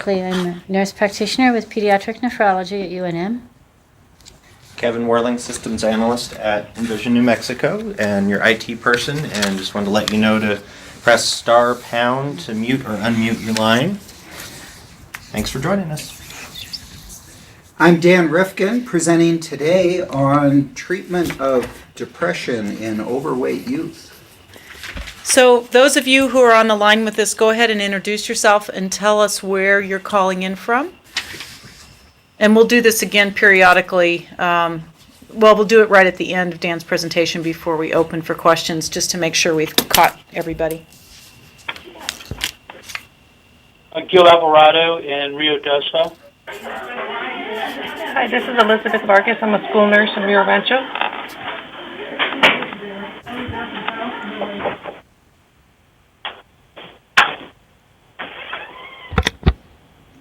Berkeley. I'm a nurse practitioner with pediatric nephrology at UNM. Kevin Worling, Systems Analyst at Envision, New Mexico, and your IT person, and just wanted to let you know to press *# to mute or unmute your line. Thanks for joining us. I'm Dan Rifkin, presenting today on treatment of depression in overweight youth. So those of you who are on the line with us, go ahead and introduce yourself and tell us where you're calling in from. And we'll do this again periodically. We'll do it right at the end of Dan's presentation before we open for questions, just to make sure we've caught everybody. Gil Alvarado in Rio Doso. Hi, this is Elizabeth Vargas. I'm a school nurse in Rio Rancho.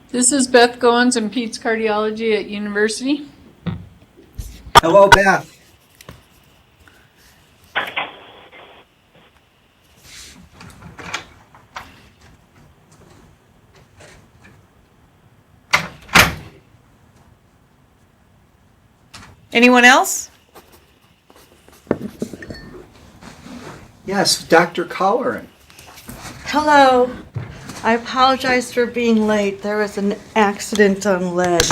This is Beth Goins. I'm Pete's Cardiology at University. Hello, Beth. Anyone else? Yes, Dr. Colleran. Hello. I apologize for being late. There was an accident on lead.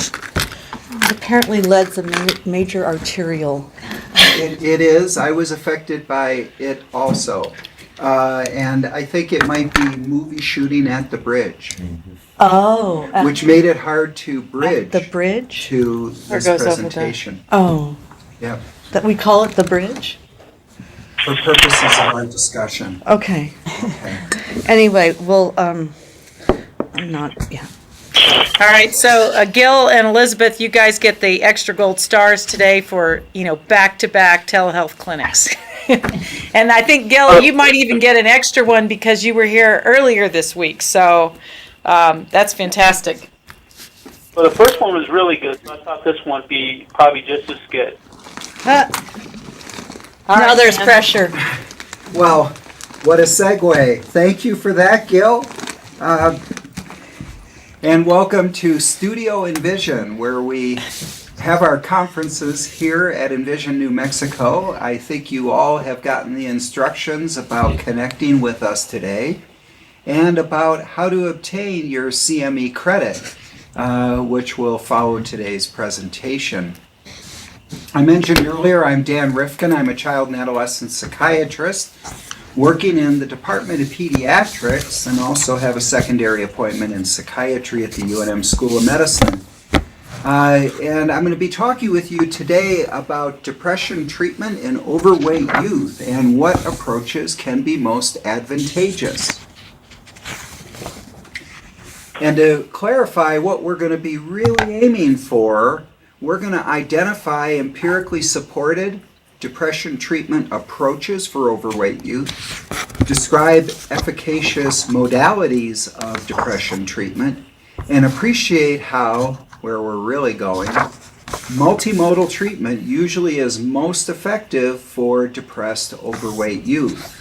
Apparently lead's a major arterial. It is. I was affected by it also. And I think it might be movie shooting at the bridge. Oh. Which made it hard to bridge. The bridge? To this presentation. Oh. Yep. That we call it the bridge? For purposes of our discussion. Okay. Anyway, I'm not, yeah. All right, so Gil and Elizabeth, you guys get the extra gold stars today for, back-to-back telehealth clinics. And I think, Gil, you might even get an extra one because you were here earlier this week. So that's fantastic. Well, the first one was really good, so I thought this one would be probably just as good. Now there's pressure. Well, what a segue. Thank you for that, Gil. And welcome to Studio Envision, where we have our conferences here at Envision, New Mexico. I think you all have gotten the instructions about connecting with us today and about how to obtain your CME credit, which will follow today's presentation. I mentioned earlier, I'm Dan Rifkin. I'm a child and adolescent psychiatrist working in the Department of Pediatrics and also have a secondary appointment in psychiatry at the UNM School of Medicine. And I'm going to be talking with you today about depression treatment in overweight youth and what approaches can be most advantageous. And to clarify what we're going to be really aiming for, we're going to identify empirically supported depression treatment approaches for overweight youth, describe efficacious modalities of depression treatment, and appreciate how, where we're really going, multimodal treatment usually is most effective for depressed overweight youth.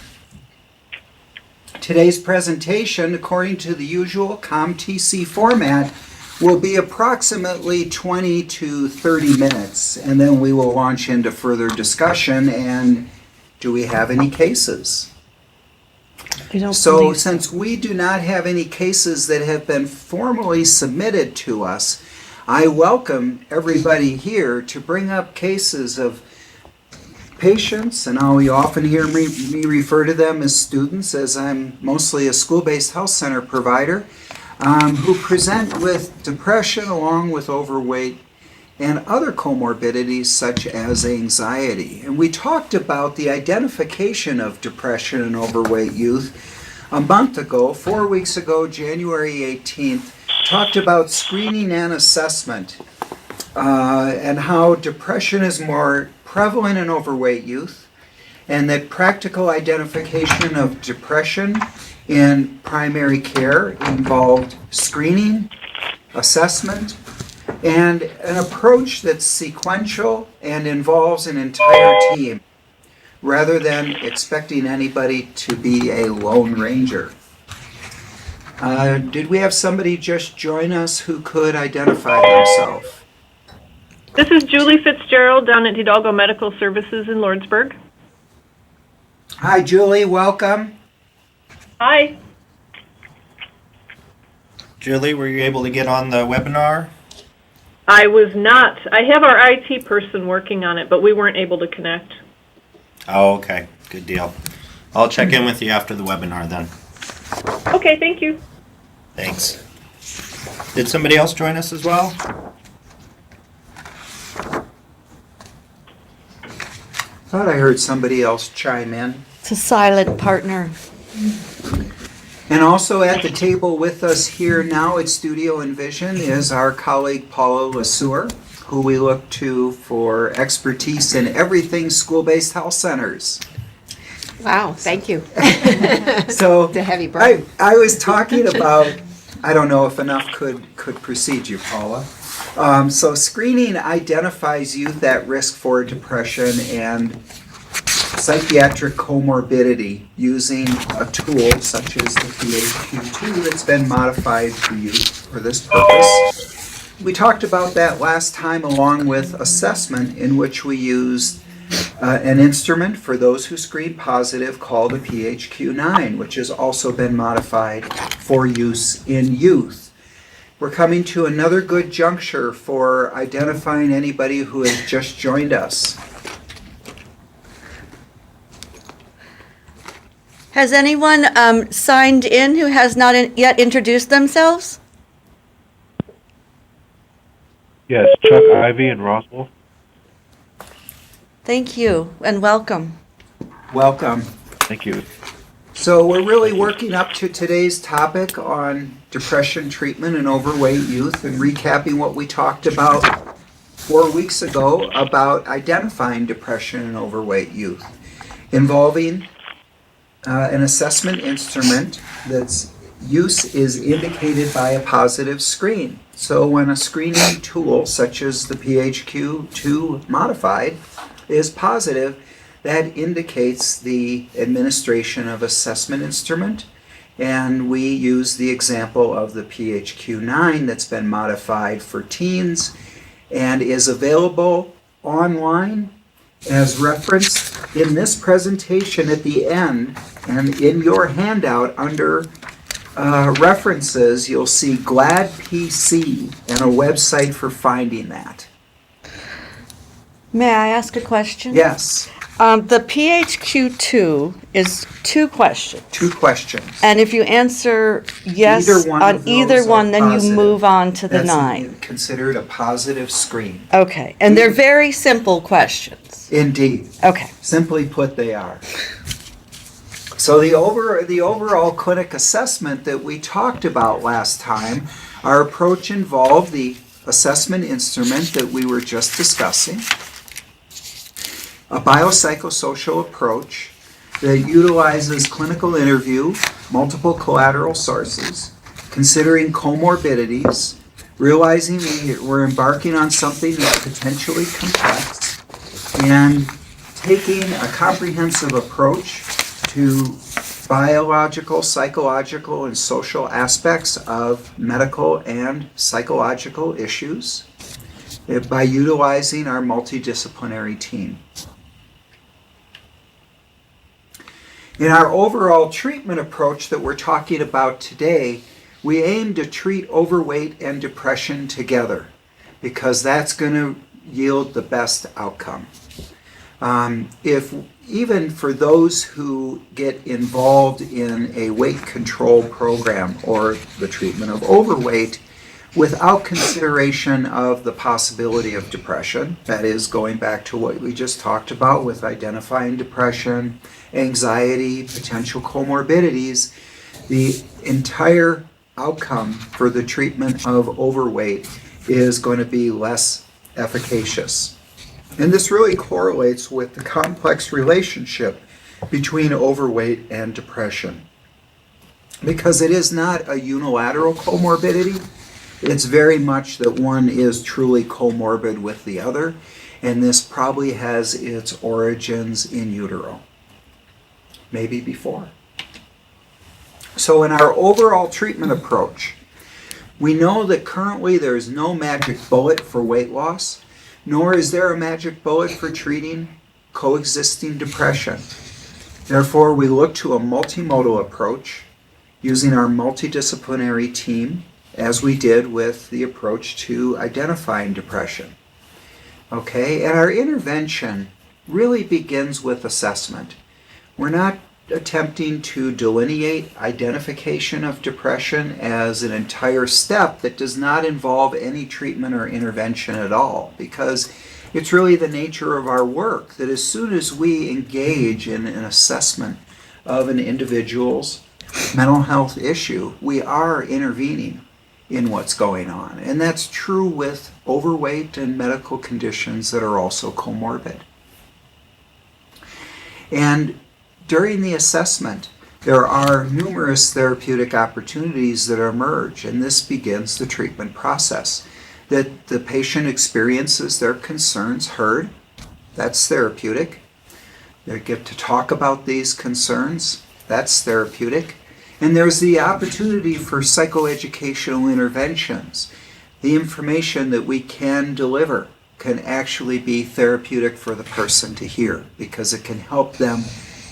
Today's presentation, according to the usual COMM-TC format, will be approximately 20 to 30 minutes, and then we will launch into further discussion. And do we have any cases? So since we do not have any cases that have been formally submitted to us, I welcome everybody here to bring up cases of patients, and you often hear me refer to them as students, as I'm mostly a school-based health center provider, who present with depression along with overweight and other comorbidities such as anxiety. And we talked about the identification of depression in overweight youth a month ago, 4 weeks ago, January 18th, talked about screening and assessment and how depression is more prevalent in overweight youth, and that practical identification of depression in primary care involved screening, assessment, and an approach that's sequential and involves an entire team, rather than expecting anybody to be a lone ranger. Did we have somebody just join us who could identify themselves? This is Julie Fitzgerald down at Hidalgo Medical Services in Lordsburg. Hi, Julie. Welcome. Hi. Julie, were you able to get on the webinar? I was not. I have our IT person working on it, but we weren't able to connect. Oh, okay. Good deal. I'll check in with you after the webinar then. Okay, thank you. Thanks. Did somebody else join us as well? Thought I heard somebody else chime in. It's a silent partner. And also at the table with us here now at Studio Envision is our colleague Paula LeSueur, who we look to for expertise in everything school-based health centers. Wow, thank you. So It's a heavy burden. I was talking about, I don't know if enough could precede you, Paula. So screening identifies youth at risk for depression and psychiatric comorbidity using a tool such as the PHQ-2 that's been modified for use for this purpose. We talked about that last time along with assessment, in which we used an instrument for those who screen positive called a PHQ-9, which has also been modified for use in youth. We're coming to another good juncture for identifying anybody who has just joined us. Has anyone signed in who has not yet introduced themselves? Yes, Chuck Ivy and Roswell. Thank you and welcome. Welcome. Thank you. So we're really working up to today's topic on depression treatment in overweight youth and recapping what we talked about 4 weeks ago about identifying depression in overweight youth, involving an assessment instrument that's use is indicated by a positive screen. So when a screening tool such as the PHQ-2 modified is positive, that indicates the administration of assessment instrument, and we use the example of the PHQ-9 that's been modified for teens and is available online as referenced in this presentation at the end, and in your handout under references you'll see GLAD PC and a website for finding that. May I ask a question? Yes, The PHQ-2 is 2 questions. 2 questions. And if you answer yes Either one on of either those are one, then positive. you move on to the That's 9. considered a positive screen. Okay, and they're very simple questions. Indeed. Okay. Simply put, they are. So the overall clinic assessment that we talked about last time, our approach involved the assessment instrument that we were just discussing, a biopsychosocial approach that utilizes clinical interview, multiple collateral sources, considering comorbidities, realizing we're embarking on something that's potentially complex, and taking a comprehensive approach to biological, psychological, and social aspects of medical and psychological issues by utilizing our multidisciplinary team. In our overall treatment approach that we're talking about today, we aim to treat overweight and depression together because that's going to yield the best outcome. If even for those who get involved in a weight control program or the treatment of overweight without consideration of the possibility of depression, that is going back to what we just talked about with identifying depression, anxiety, potential comorbidities, the entire outcome for the treatment of overweight is going to be less efficacious. And this really correlates with the complex relationship between overweight and depression. Because it is not a unilateral comorbidity, it's very much that one is truly comorbid with the other, and this probably has its origins in utero, maybe before. So in our overall treatment approach, we know that currently there is no magic bullet for weight loss, nor is there a magic bullet for treating coexisting depression. Therefore, we look to a multimodal approach using our multidisciplinary team, as we did with the approach to identifying depression. Okay, and our intervention really begins with assessment. We're not attempting to delineate identification of depression as an entire step that does not involve any treatment or intervention at all, because it's really the nature of our work that as soon as we engage in an assessment of an individual's mental health issue, we are intervening in what's going on. And that's true with overweight and medical conditions that are also comorbid. And during the assessment, there are numerous therapeutic opportunities that emerge, and this begins the treatment process. That the patient experiences their concerns heard, that's therapeutic. They get to talk about these concerns, that's therapeutic. And there's the opportunity for psychoeducational interventions. The information that we can deliver can actually be therapeutic for the person to hear, because it can help them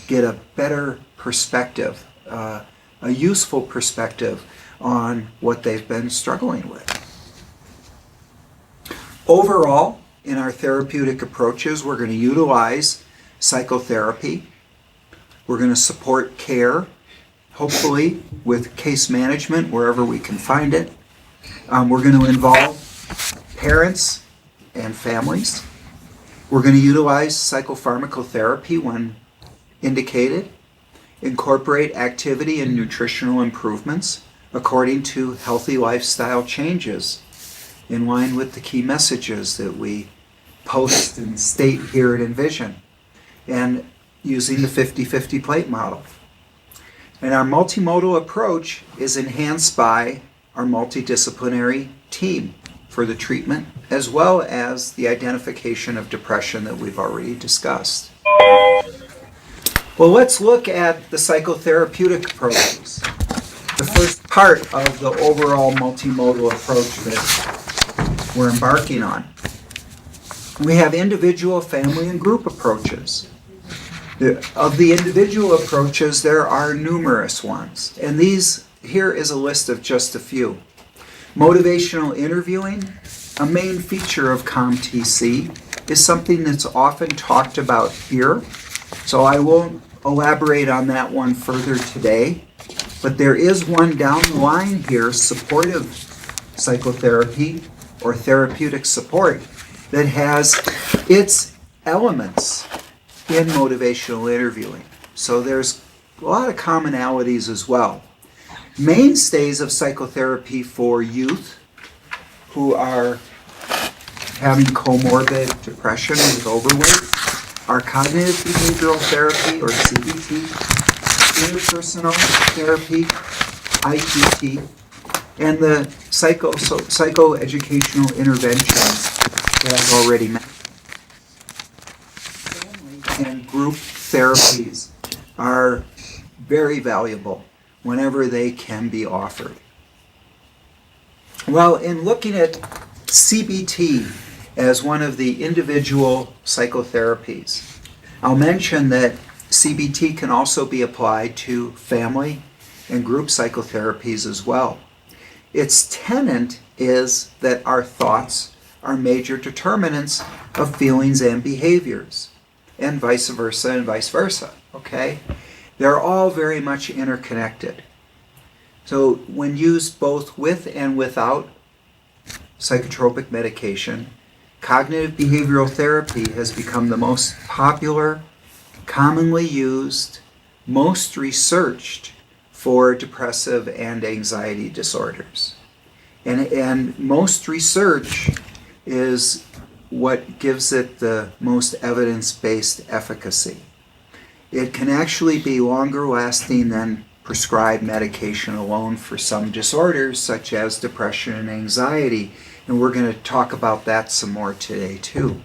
get a better perspective, a useful perspective on what they've been struggling with. Overall, in our therapeutic approaches, we're going to utilize psychotherapy. We're going to support care, hopefully with case management wherever we can find it. We're going to involve parents and families. We're going to utilize psychopharmacotherapy when indicated, incorporate activity and nutritional improvements according to healthy lifestyle changes in line with the key messages that we post and state here at Envision, and using the 50-50 plate model. And our multimodal approach is enhanced by our multidisciplinary team for the treatment as well as the identification of depression that we've already discussed. Well, let's look at the psychotherapeutic approaches. The first part of the overall multimodal approach that we're embarking on. We have individual, family, and group approaches. Of the individual approaches, there are numerous ones, and here is a list of just a few. Motivational interviewing, a main feature of COMM-TC, is something that's often talked about here, so I won't elaborate on that one further today, but there is one down the line here, supportive psychotherapy or therapeutic support, that has its elements in motivational interviewing. So there's a lot of commonalities as well. Mainstays of psychotherapy for youth who are having comorbid depression with overweight are cognitive behavioral therapy, or CBT, interpersonal therapy, ITT, and the psychoeducational interventions that I've already mentioned. Family and group therapies are very valuable whenever they can be offered. Well, in looking at CBT as one of the individual psychotherapies, I'll mention that CBT can also be applied to family and group psychotherapies as well. Its tenet is that our thoughts are major determinants of feelings and behaviors, and vice versa, okay? They're all very much interconnected. So when used both with and without psychotropic medication, cognitive behavioral therapy has become the most popular, commonly used, most researched for depressive and anxiety disorders. And most research is what gives it the most evidence-based efficacy. It can actually be longer lasting than prescribed medication alone for some disorders such as depression and anxiety, and we're going to talk about that some more today too.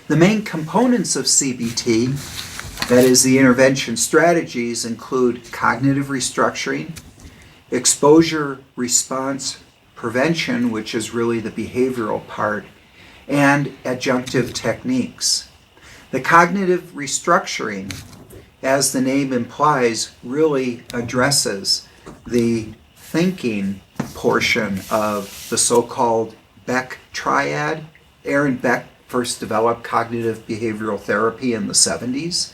The main components of CBT That is, the intervention strategies include cognitive restructuring, exposure response prevention, which is really the behavioral part, and adjunctive techniques. The cognitive restructuring, as the name implies, really addresses the thinking portion of the so-called Beck triad. Aaron Beck first developed cognitive behavioral therapy in the 70s,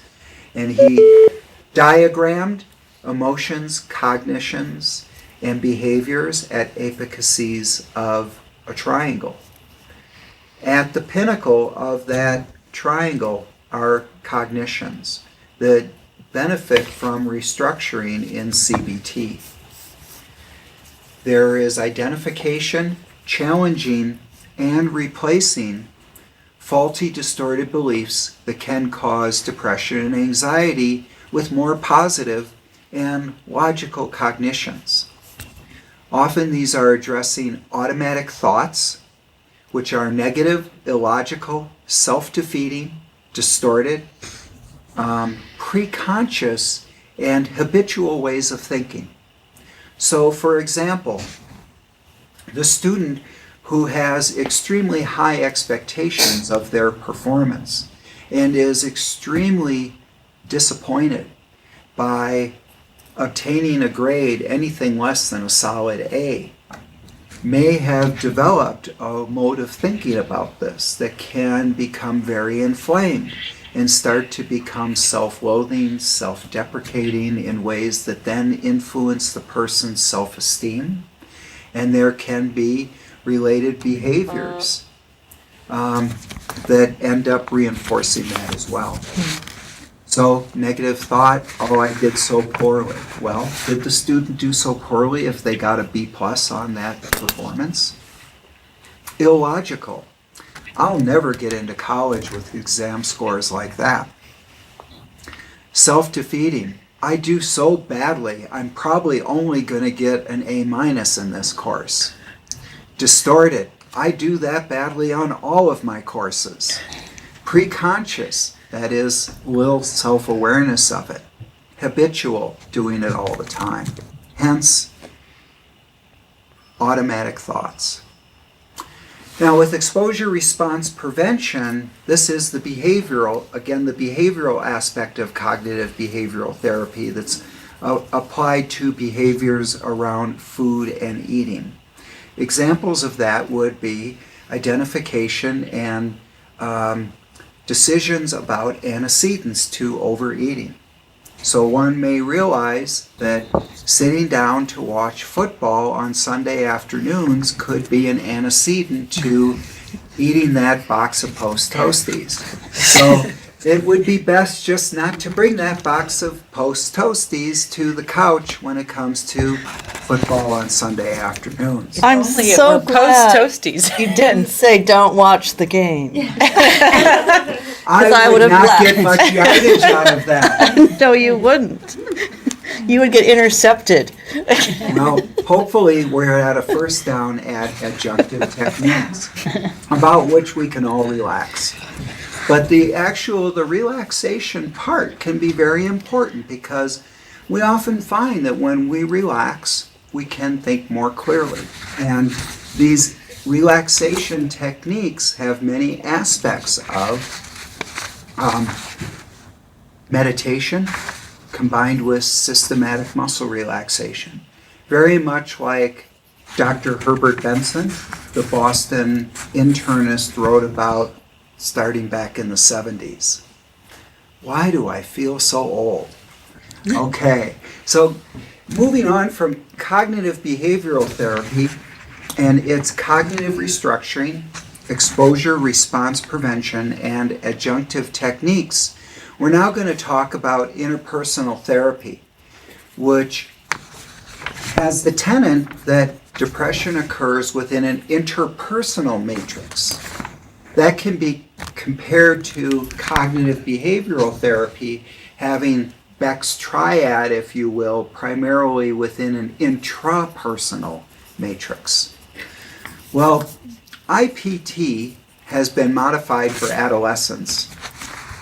and he diagrammed emotions, cognitions, and behaviors at apices of a triangle. At the pinnacle of that triangle are cognitions that benefit from restructuring in CBT. There is identification, challenging, and replacing faulty, distorted beliefs that can cause depression and anxiety with more positive and logical cognitions. Often these are addressing automatic thoughts, which are negative, illogical, self-defeating, distorted, preconscious, and habitual ways of thinking. So, for example, the student who has extremely high expectations of their performance and is extremely disappointed by obtaining a grade anything less than a solid A may have developed a mode of thinking about this that can become very inflamed and start to become self-loathing, self-deprecating in ways that then influence the person's self-esteem. And there can be related behaviors that end up reinforcing that as well. So, negative thought, oh, I did so poorly. Well, did the student do so poorly if they got a B+ on that performance? Illogical. I'll never get into college with exam scores like that. Self-defeating. I do so badly, I'm probably only going to get an A- in this course. Distorted. I do that badly on all of my courses. Preconscious. That is, little self-awareness of it. Habitual, doing it all the time. Hence, automatic thoughts. Now, with exposure response prevention, this is the behavioral, again, the behavioral aspect of cognitive behavioral therapy that's applied to behaviors around food and eating. Examples of that would be identification and decisions about antecedents to overeating. So one may realize that sitting down to watch football on Sunday afternoons could be an antecedent to eating that box of Post Toasties. So it would be best just not to bring that box of Post Toasties to the couch when it comes to football on Sunday afternoons. I'm Only it so were glad Post-Toasties. you didn't say don't watch the game. I would would have not laughed. get much yardage out of that. No, you wouldn't. You would get intercepted. Well, hopefully we're at a first down at adjunctive techniques, about which we can all relax. But the relaxation part can be very important because we often find that when we relax, we can think more clearly. And these relaxation techniques have many aspects of meditation combined with systematic muscle relaxation. Very much like Dr. Herbert Benson, the Boston internist, wrote about starting back in the 70s. Why do I feel so old? Okay, so moving on from cognitive behavioral therapy and its cognitive restructuring, exposure response prevention, and adjunctive techniques, we're now going to talk about interpersonal therapy, which has the tenet that depression occurs within an interpersonal matrix. That can be compared to cognitive behavioral therapy having Beck's triad, if you will, primarily within an intrapersonal matrix. Well, IPT has been modified for adolescents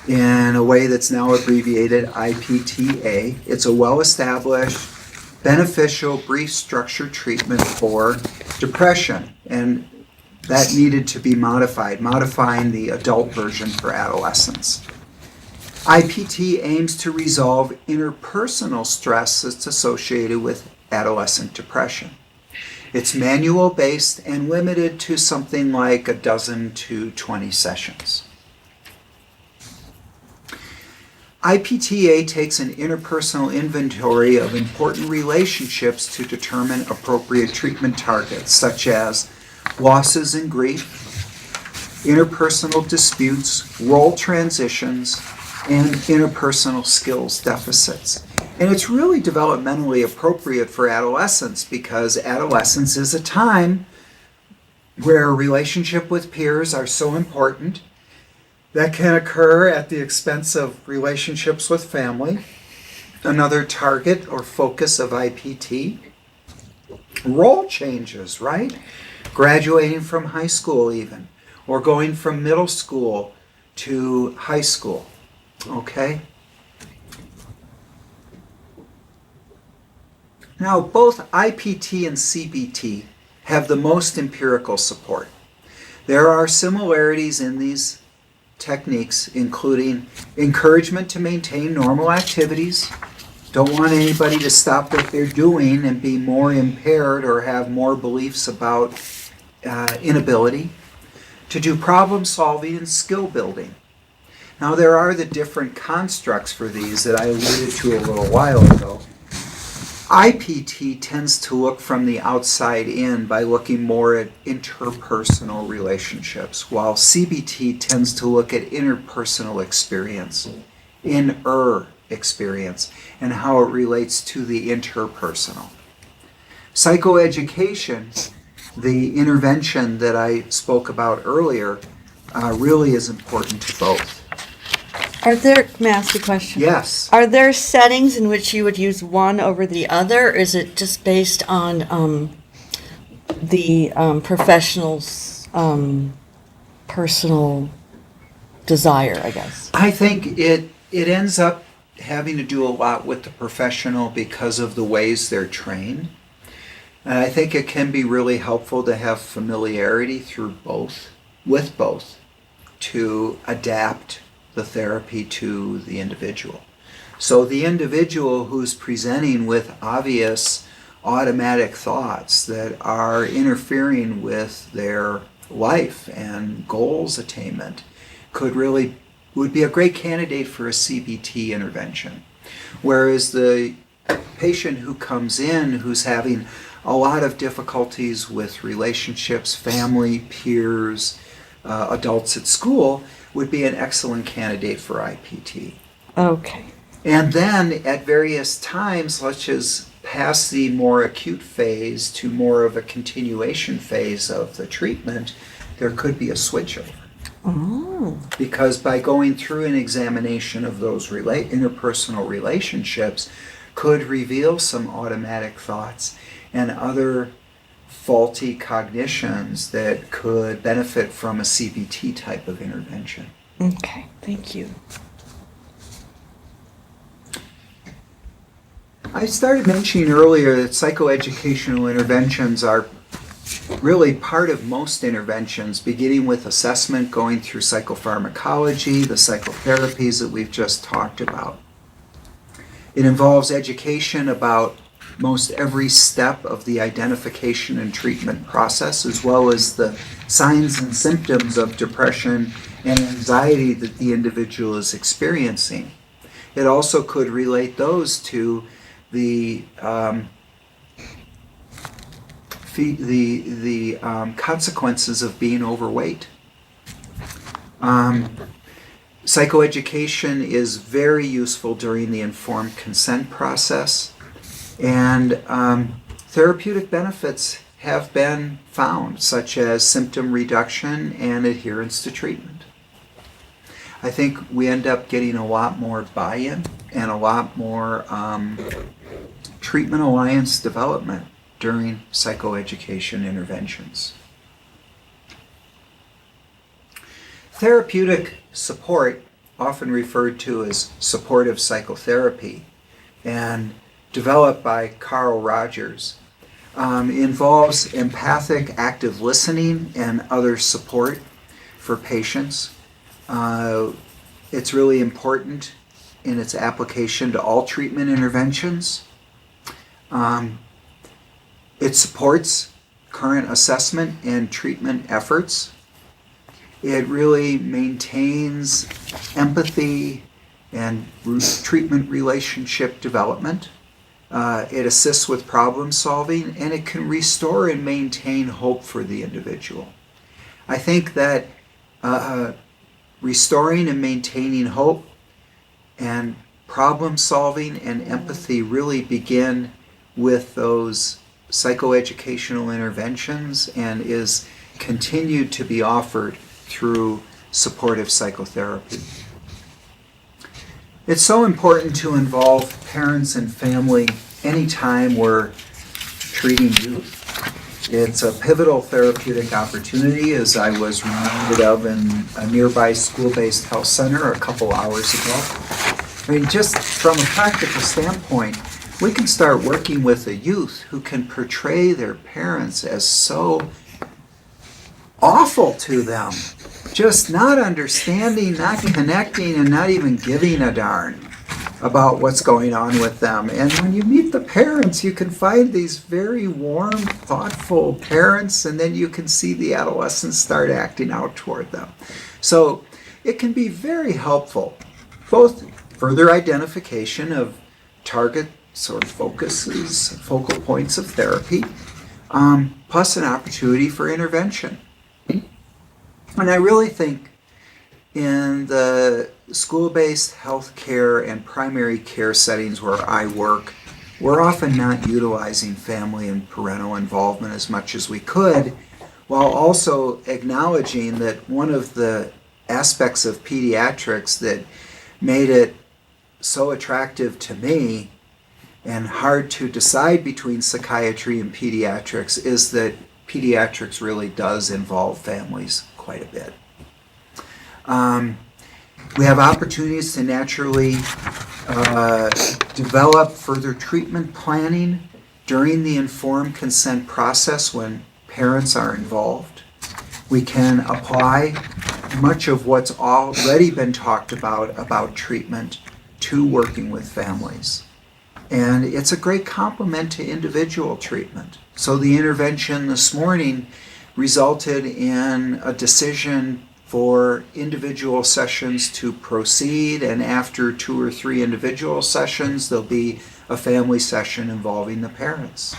in a way that's now abbreviated IPTA. It's a well-established, beneficial, brief structured treatment for depression, and that needed to be modified, modifying the adult version for adolescents. IPT aims to resolve interpersonal stress that's associated with adolescent depression. It's manual-based and limited to something like 12 to 20 sessions. IPTA takes an interpersonal inventory of important relationships to determine appropriate treatment targets, such as losses and grief, interpersonal disputes, role transitions, and interpersonal skills deficits. And it's really developmentally appropriate for adolescence because adolescence is a time where relationship with peers are so important. That can occur at the expense of relationships with family. Another target or focus of IPT. Role changes, right? Graduating from high school even, or going from middle school to high school, okay? Now, both IPT and CBT have the most empirical support. There are similarities in these techniques, including encouragement to maintain normal activities. Don't want anybody to stop what they're doing and be more impaired or have more beliefs about inability. To do problem solving and skill building. Now, there are the different constructs for these that I alluded to a little while ago. IPT tends to look from the outside in by looking more at interpersonal relationships, while CBT tends to look at interpersonal experience, inner experience, and how it relates to the interpersonal. Psychoeducation, the intervention that I spoke about earlier, really is important to both. May I ask a question? Yes. Are there settings in which you would use one over the other, or is it just based on the professional's personal desire, I guess? I think it ends up having to do a lot with the professional because of the ways they're trained. And I think it can be really helpful to have familiarity with both, to adapt the therapy to the individual. So the individual who's presenting with obvious automatic thoughts that are interfering with their life and goals attainment would be a great candidate for a CBT intervention. Whereas the patient who comes in who's having a lot of difficulties with relationships, family, peers, adults at school, would be an excellent candidate for IPT. Okay. And then at various times, such as past the more acute phase to more of a continuation phase of the treatment, there could be a switchover. Oh. Because by going through an examination of those interpersonal relationships could reveal some automatic thoughts and other faulty cognitions that could benefit from a CBT type of intervention. Okay, thank you. I started mentioning earlier that psychoeducational interventions are really part of most interventions, beginning with assessment, going through psychopharmacology, the psychotherapies that we've just talked about. It involves education about most every step of the identification and treatment process, as well as the signs and symptoms of depression and anxiety that the individual is experiencing. It also could relate those to the consequences of being overweight. Psychoeducation is very useful during the informed consent process. And therapeutic benefits have been found, such as symptom reduction and adherence to treatment. I think we end up getting a lot more buy-in and a lot more treatment alliance development during psychoeducation interventions. Therapeutic support often referred to as supportive psychotherapy and developed by Carl Rogers. Involves empathic active listening and other support for patients. It's really important in its application to all treatment interventions. It supports current assessment and treatment efforts. It really maintains empathy and treatment relationship development. It assists with problem solving, and it can restore and maintain hope for the individual. I think that restoring and maintaining hope and problem solving and empathy really begin with those psychoeducational interventions and is continued to be offered through supportive psychotherapy. It's so important to involve parents and family anytime we're treating youth. It's a pivotal therapeutic opportunity, as I was reminded of in a nearby school-based health center a couple hours ago. I mean, just from a practical standpoint, we can start working with a youth who can portray their parents as so awful to them, just not understanding, not connecting, and not even giving a darn about what's going on with them. And when you meet the parents, you can find these very warm, thoughtful parents, and then you can see the adolescents start acting out toward them. So it can be very helpful, both further identification of targets or focal points of therapy, plus an opportunity for intervention. And I really think in the school-based healthcare and primary care settings where I work, we're often not utilizing family and parental involvement as much as we could, while also acknowledging that one of the aspects of pediatrics that made it so attractive to me and hard to decide between psychiatry and pediatrics is that pediatrics really does involve families quite a bit. We have opportunities to naturally develop further treatment planning during the informed consent process when parents are involved. We can apply much of what's already been talked about treatment to working with families. And it's a great complement to individual treatment. So the intervention this morning resulted in a decision for individual sessions to proceed, and after 2 or 3 individual sessions, there'll be a family session involving the parents.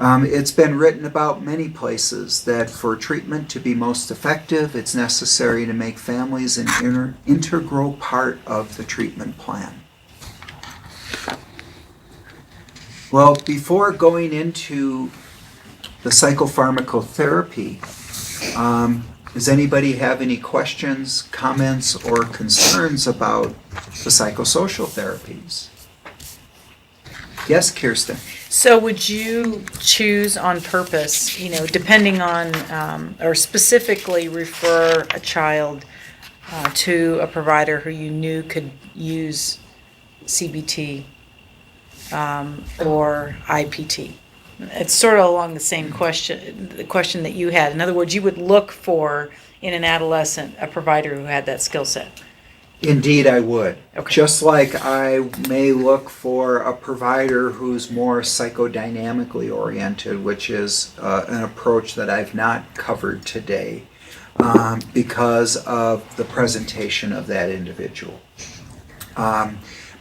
It's been written about many places that for treatment to be most effective, it's necessary to make families an integral part of the treatment plan. Well, before going into the psychopharmacotherapy, does anybody have any questions, comments, or concerns about the psychosocial therapies? Yes, Kirsten. So would you choose on purpose, depending on, or specifically refer a child to a provider who you knew could use CBT or IPT? It's sort of along the same question, the question that you had. In other words, you would look for, in an adolescent, a provider who had that skill set. Indeed, I would. Okay. Just like I may look for a provider who's more psychodynamically oriented, which is an approach that I've not covered today because of the presentation of that individual.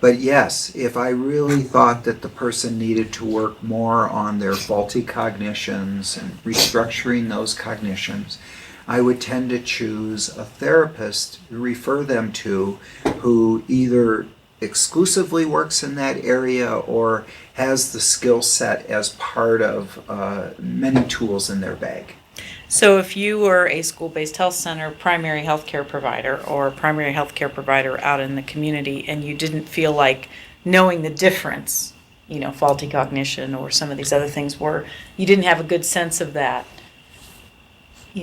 But yes, if I really thought that the person needed to work more on their faulty cognitions and restructuring those cognitions, I would tend to choose a therapist to refer them to who either exclusively works in that area or has the skill set as part of many tools in their bag. So if you were a school-based health center primary health care provider or a primary health care provider out in the community and you didn't feel like knowing the difference, faulty cognition or some of these other things were, you didn't have a good sense of that,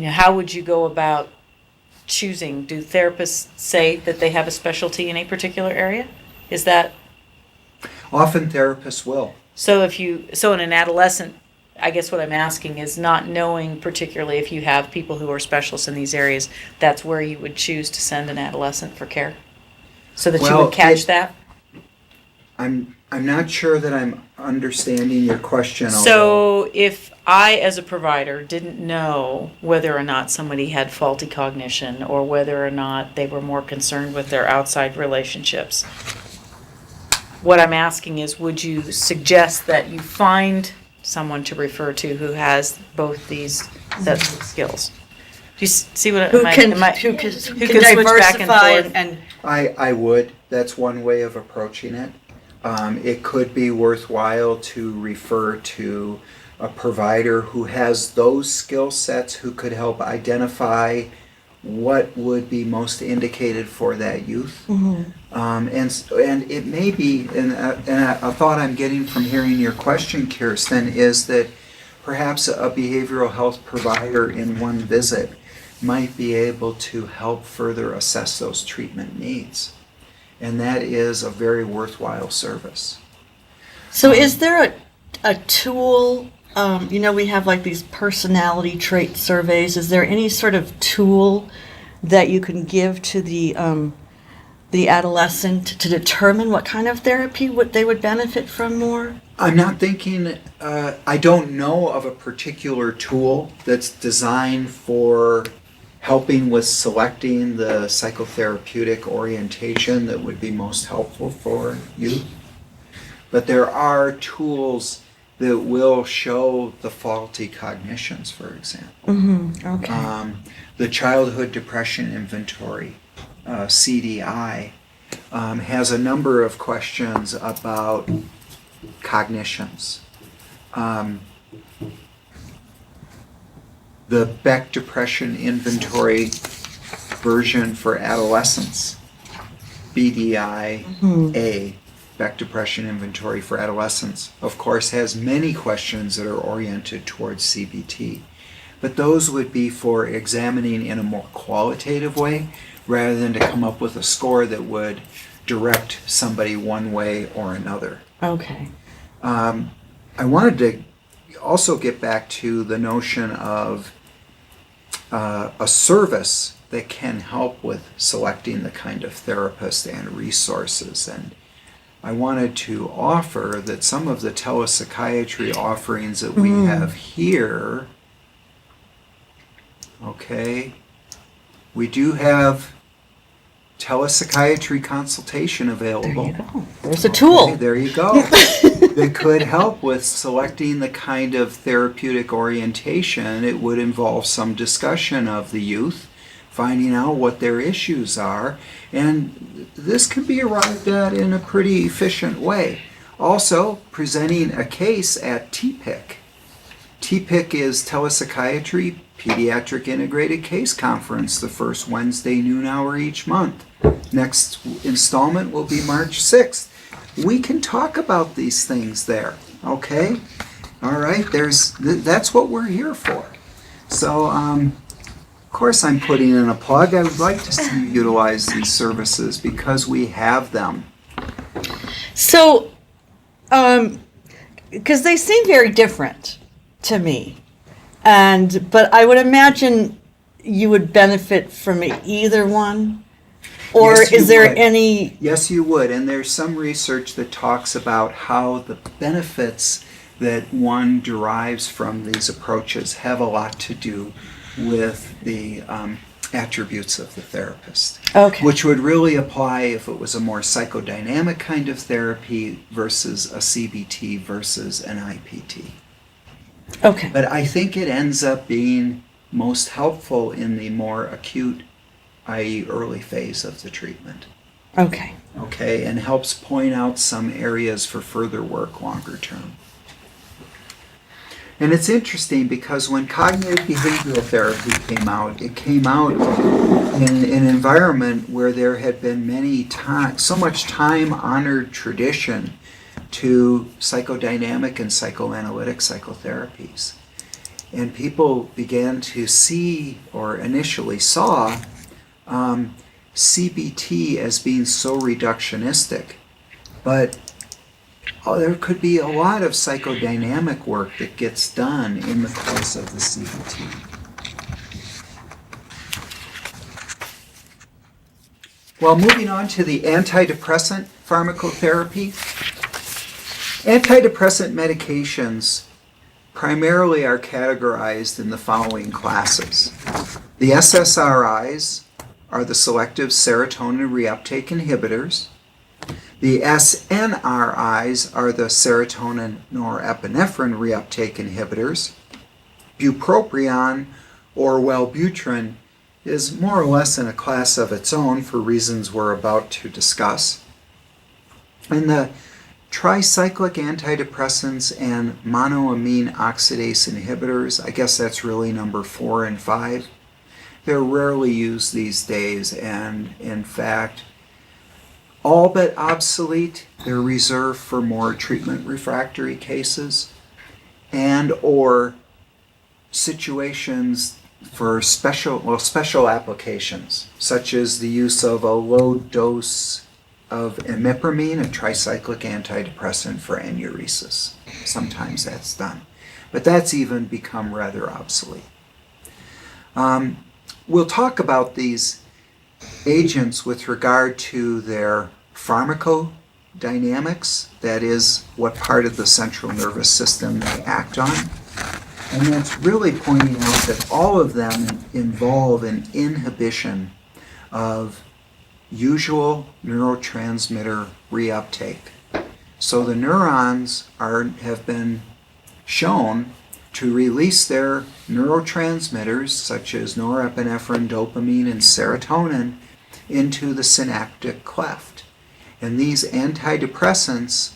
how would you go about choosing? Do therapists say that they have a specialty in a particular area? Is that Often therapists will. so? In an adolescent, I guess what I'm asking is not knowing particularly if you have people who are specialists in these areas, that's where you would choose to send an adolescent for care, so that you Well, would catch that. I'm not sure that I'm understanding your question. although- So if I, as a provider, didn't know whether or not somebody had faulty cognition or whether or not they were more concerned with their outside relationships, what I'm asking is, would you suggest that you find someone to refer to who has both these sets of skills? Do you see what Who am I- can, am I- who can switch back and diversify forth? and, I would. That's one way of approaching it. It could be worthwhile to refer to a provider who has those skill sets, who could help identify what would be most indicated for that youth. And it may be, and a thought I'm getting from hearing your question, Kirsten, is that perhaps a behavioral health provider in one visit might be able to help further assess those treatment needs. And that is a very worthwhile service. so is there a tool, we have like these personality trait surveys. Is there any sort of tool that you can give to the adolescent to determine what kind of therapy they would benefit from more? I'm not thinking, I don't know of a particular tool that's designed for helping with selecting the psychotherapeutic orientation that would be most helpful for youth. But there are tools that will show the faulty cognitions, for example. Okay. The Childhood Depression Inventory, CDI, has a number of questions about cognitions. The Beck Depression Inventory version for adolescents, BDI-A, Beck Depression Inventory for Adolescents, of course, has many questions that are oriented towards CBT. But those would be for examining in a more qualitative way, rather than to come up with a score that would direct somebody one way or another. Okay. I wanted to also get back to the notion of a service that can help with selecting the kind of therapist and resources. And I wanted to offer that some of the telepsychiatry offerings that we have here, okay, we do have telepsychiatry consultation available. There you go. There's a tool. Okay, there you go. That could help with selecting the kind of therapeutic orientation. It would involve some discussion of the youth, finding out what their issues are, and this can be arrived at in a pretty efficient way. Also, presenting a case at TPIC. TPIC is Telepsychiatry Pediatric Integrated Case Conference, the first Wednesday noon hour each month. Next installment will be March 6th. We can talk about these things there, okay? All right, that's what we're here for. So, of course I'm putting in a plug. I would like to see you utilize these services because we have them. So, because they seem very different to me, but I would imagine you would benefit from either one, or Yes, you is there would. any? Yes, you would. And there's some research that talks about how the benefits that one derives from these approaches have a lot to do with the attributes of the therapist. Okay. Which would really apply if it was a more psychodynamic kind of therapy versus a CBT versus an IPT. Okay. But I think it ends up being most helpful in the more acute, i.e. early phase of the treatment. Okay. Okay, and helps point out some areas for further work longer term. And it's interesting because when cognitive behavioral therapy came out, it came out in an environment where there had been so much time-honored tradition to psychodynamic and psychoanalytic psychotherapies. And people began to see, or initially saw, CBT as being so reductionistic, but there could be a lot of psychodynamic work that gets done in the course of the CBT. Well, moving on to the antidepressant pharmacotherapy. Antidepressant medications primarily are categorized in the following classes. The SSRIs are the selective serotonin reuptake inhibitors. The SNRIs are the serotonin norepinephrine reuptake inhibitors. Bupropion or Wellbutrin is more or less in a class of its own for reasons we're about to discuss. And the tricyclic antidepressants and monoamine oxidase inhibitors, I guess that's really number 4 and 5. They're rarely used these days, and in fact, all but obsolete. They're reserved for more treatment refractory cases and or situations for special applications, such as the use of a low dose of imipramine, a tricyclic antidepressant for enuresis. Sometimes that's done, but that's even become rather obsolete. We'll talk about these agents with regard to their pharmacodynamics, that is, what part of the central nervous system they act on. And that's really pointing out that all of them involve an inhibition of usual neurotransmitter reuptake. So the neurons have been shown to release their neurotransmitters, such as norepinephrine, dopamine, and serotonin, into the synaptic cleft. And these antidepressants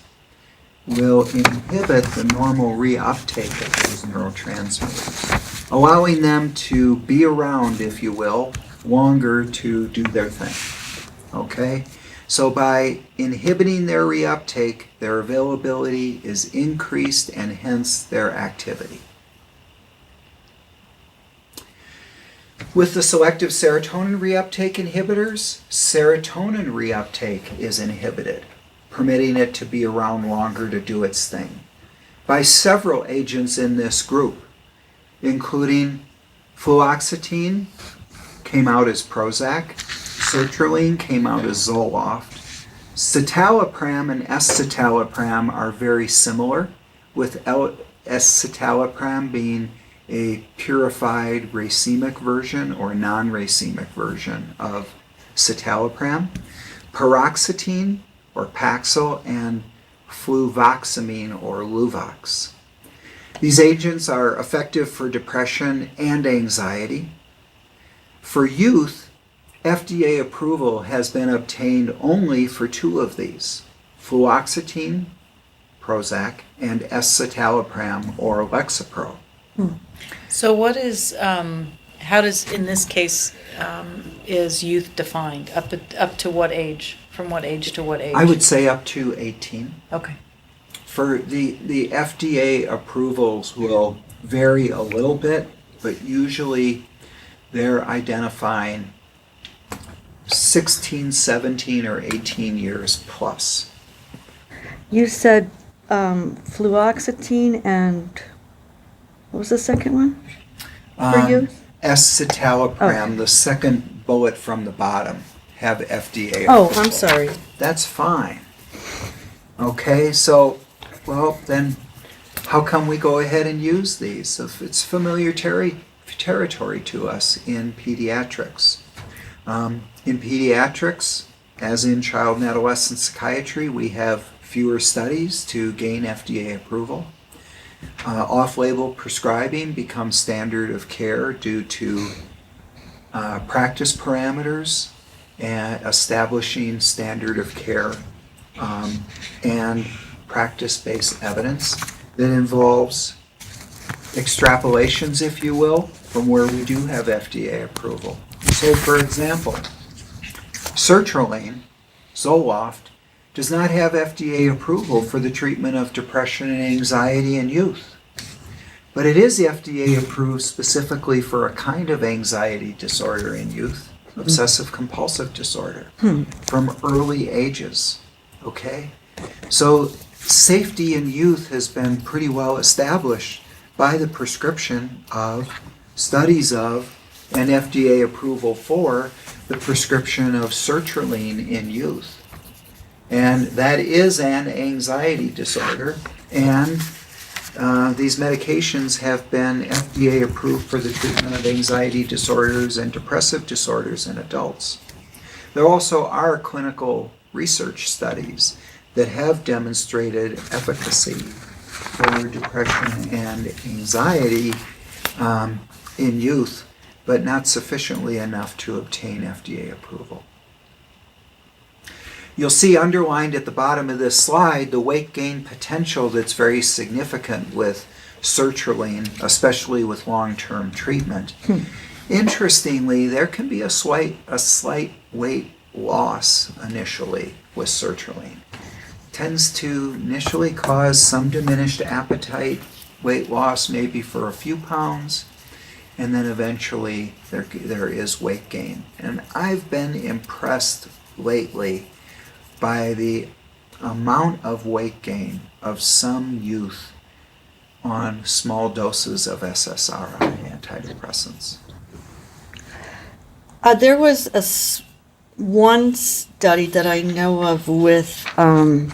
will inhibit the normal reuptake of those neurotransmitters, allowing them to be around, if you will, longer to do their thing. Okay? So by inhibiting their reuptake, their availability is increased and hence their activity. With the selective serotonin reuptake inhibitors, serotonin reuptake is inhibited, permitting it to be around longer to do its thing, by several agents in this group, including fluoxetine, came out as Prozac, sertraline came out as Zoloft. Citalopram and escitalopram are very similar, with escitalopram being a purified racemic version or non-racemic version of citalopram. Paroxetine or Paxil and fluvoxamine or Luvox. These agents are effective for depression and anxiety. For youth, FDA approval has been obtained only for 2 of these, fluoxetine, Prozac, and escitalopram or Lexapro. So what is, how does, in this case, is youth defined? Up to what age? From what age to what age? I would say up to 18. Okay. For the FDA approvals will vary a little bit, but usually they're identifying 16, 17, or 18 years plus. You said fluoxetine and what was the second one for youth? Escitalopram, the second bullet from the bottom, have FDA Oh, approval. I'm sorry. That's fine. Okay, so, well, then how come we go ahead and use these if it's familiar territory to us in pediatrics? In pediatrics, as in child and adolescent psychiatry, we have fewer studies to gain FDA approval. Off-label prescribing becomes standard of care due to practice parameters and establishing standard of care and practice-based evidence that involves extrapolations, if you will, from where we do have FDA approval. So, for example, sertraline, Zoloft, does not have FDA approval for the treatment of depression and anxiety in youth. But it is FDA approved specifically for a kind of anxiety disorder in youth, obsessive compulsive disorder from early ages. Okay? So safety in youth has been pretty well established by the prescription of studies of and FDA approval for the prescription of sertraline in youth. And that is an anxiety disorder, and these medications have been FDA approved for the treatment of anxiety disorders and depressive disorders in adults. There also are clinical research studies that have demonstrated efficacy for depression and anxiety in youth, but not sufficiently enough to obtain FDA approval. You'll see underlined at the bottom of this slide the weight gain potential that's very significant with sertraline, especially with long-term treatment. Interestingly, there can be a slight weight loss initially with sertraline. Tends to initially cause some diminished appetite, weight loss maybe for a few pounds, and then eventually there is weight gain. And I've been impressed lately by the amount of weight gain of some youth on small doses of SSRI antidepressants. There was one study that I know of with, I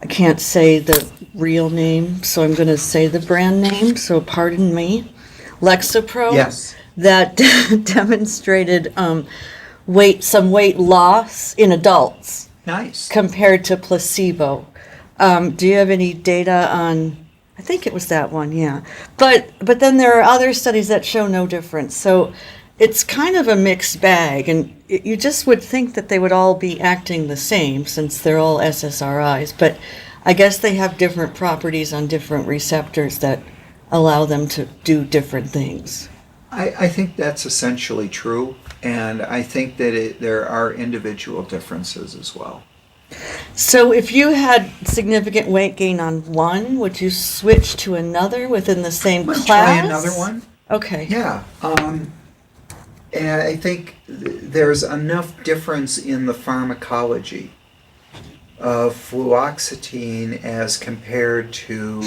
can't say the real name, so I'm going to say the brand name, so pardon me, Lexapro. Yes. That demonstrated some weight loss in adults. Nice. Compared to placebo. Do you have any data on? I think it was that one, yeah. But then there are other studies that show no difference. So it's kind of a mixed bag, and you just would think that they would all be acting the same since they're all SSRIs. But I guess they have different properties on different receptors that allow them to do different things. I think that's essentially true, and I think that there are individual differences as well. So if you had significant weight gain on one, would you switch to another within the same Let's class? try another one. Okay. Yeah. And I think there's enough difference in the pharmacology of fluoxetine as compared to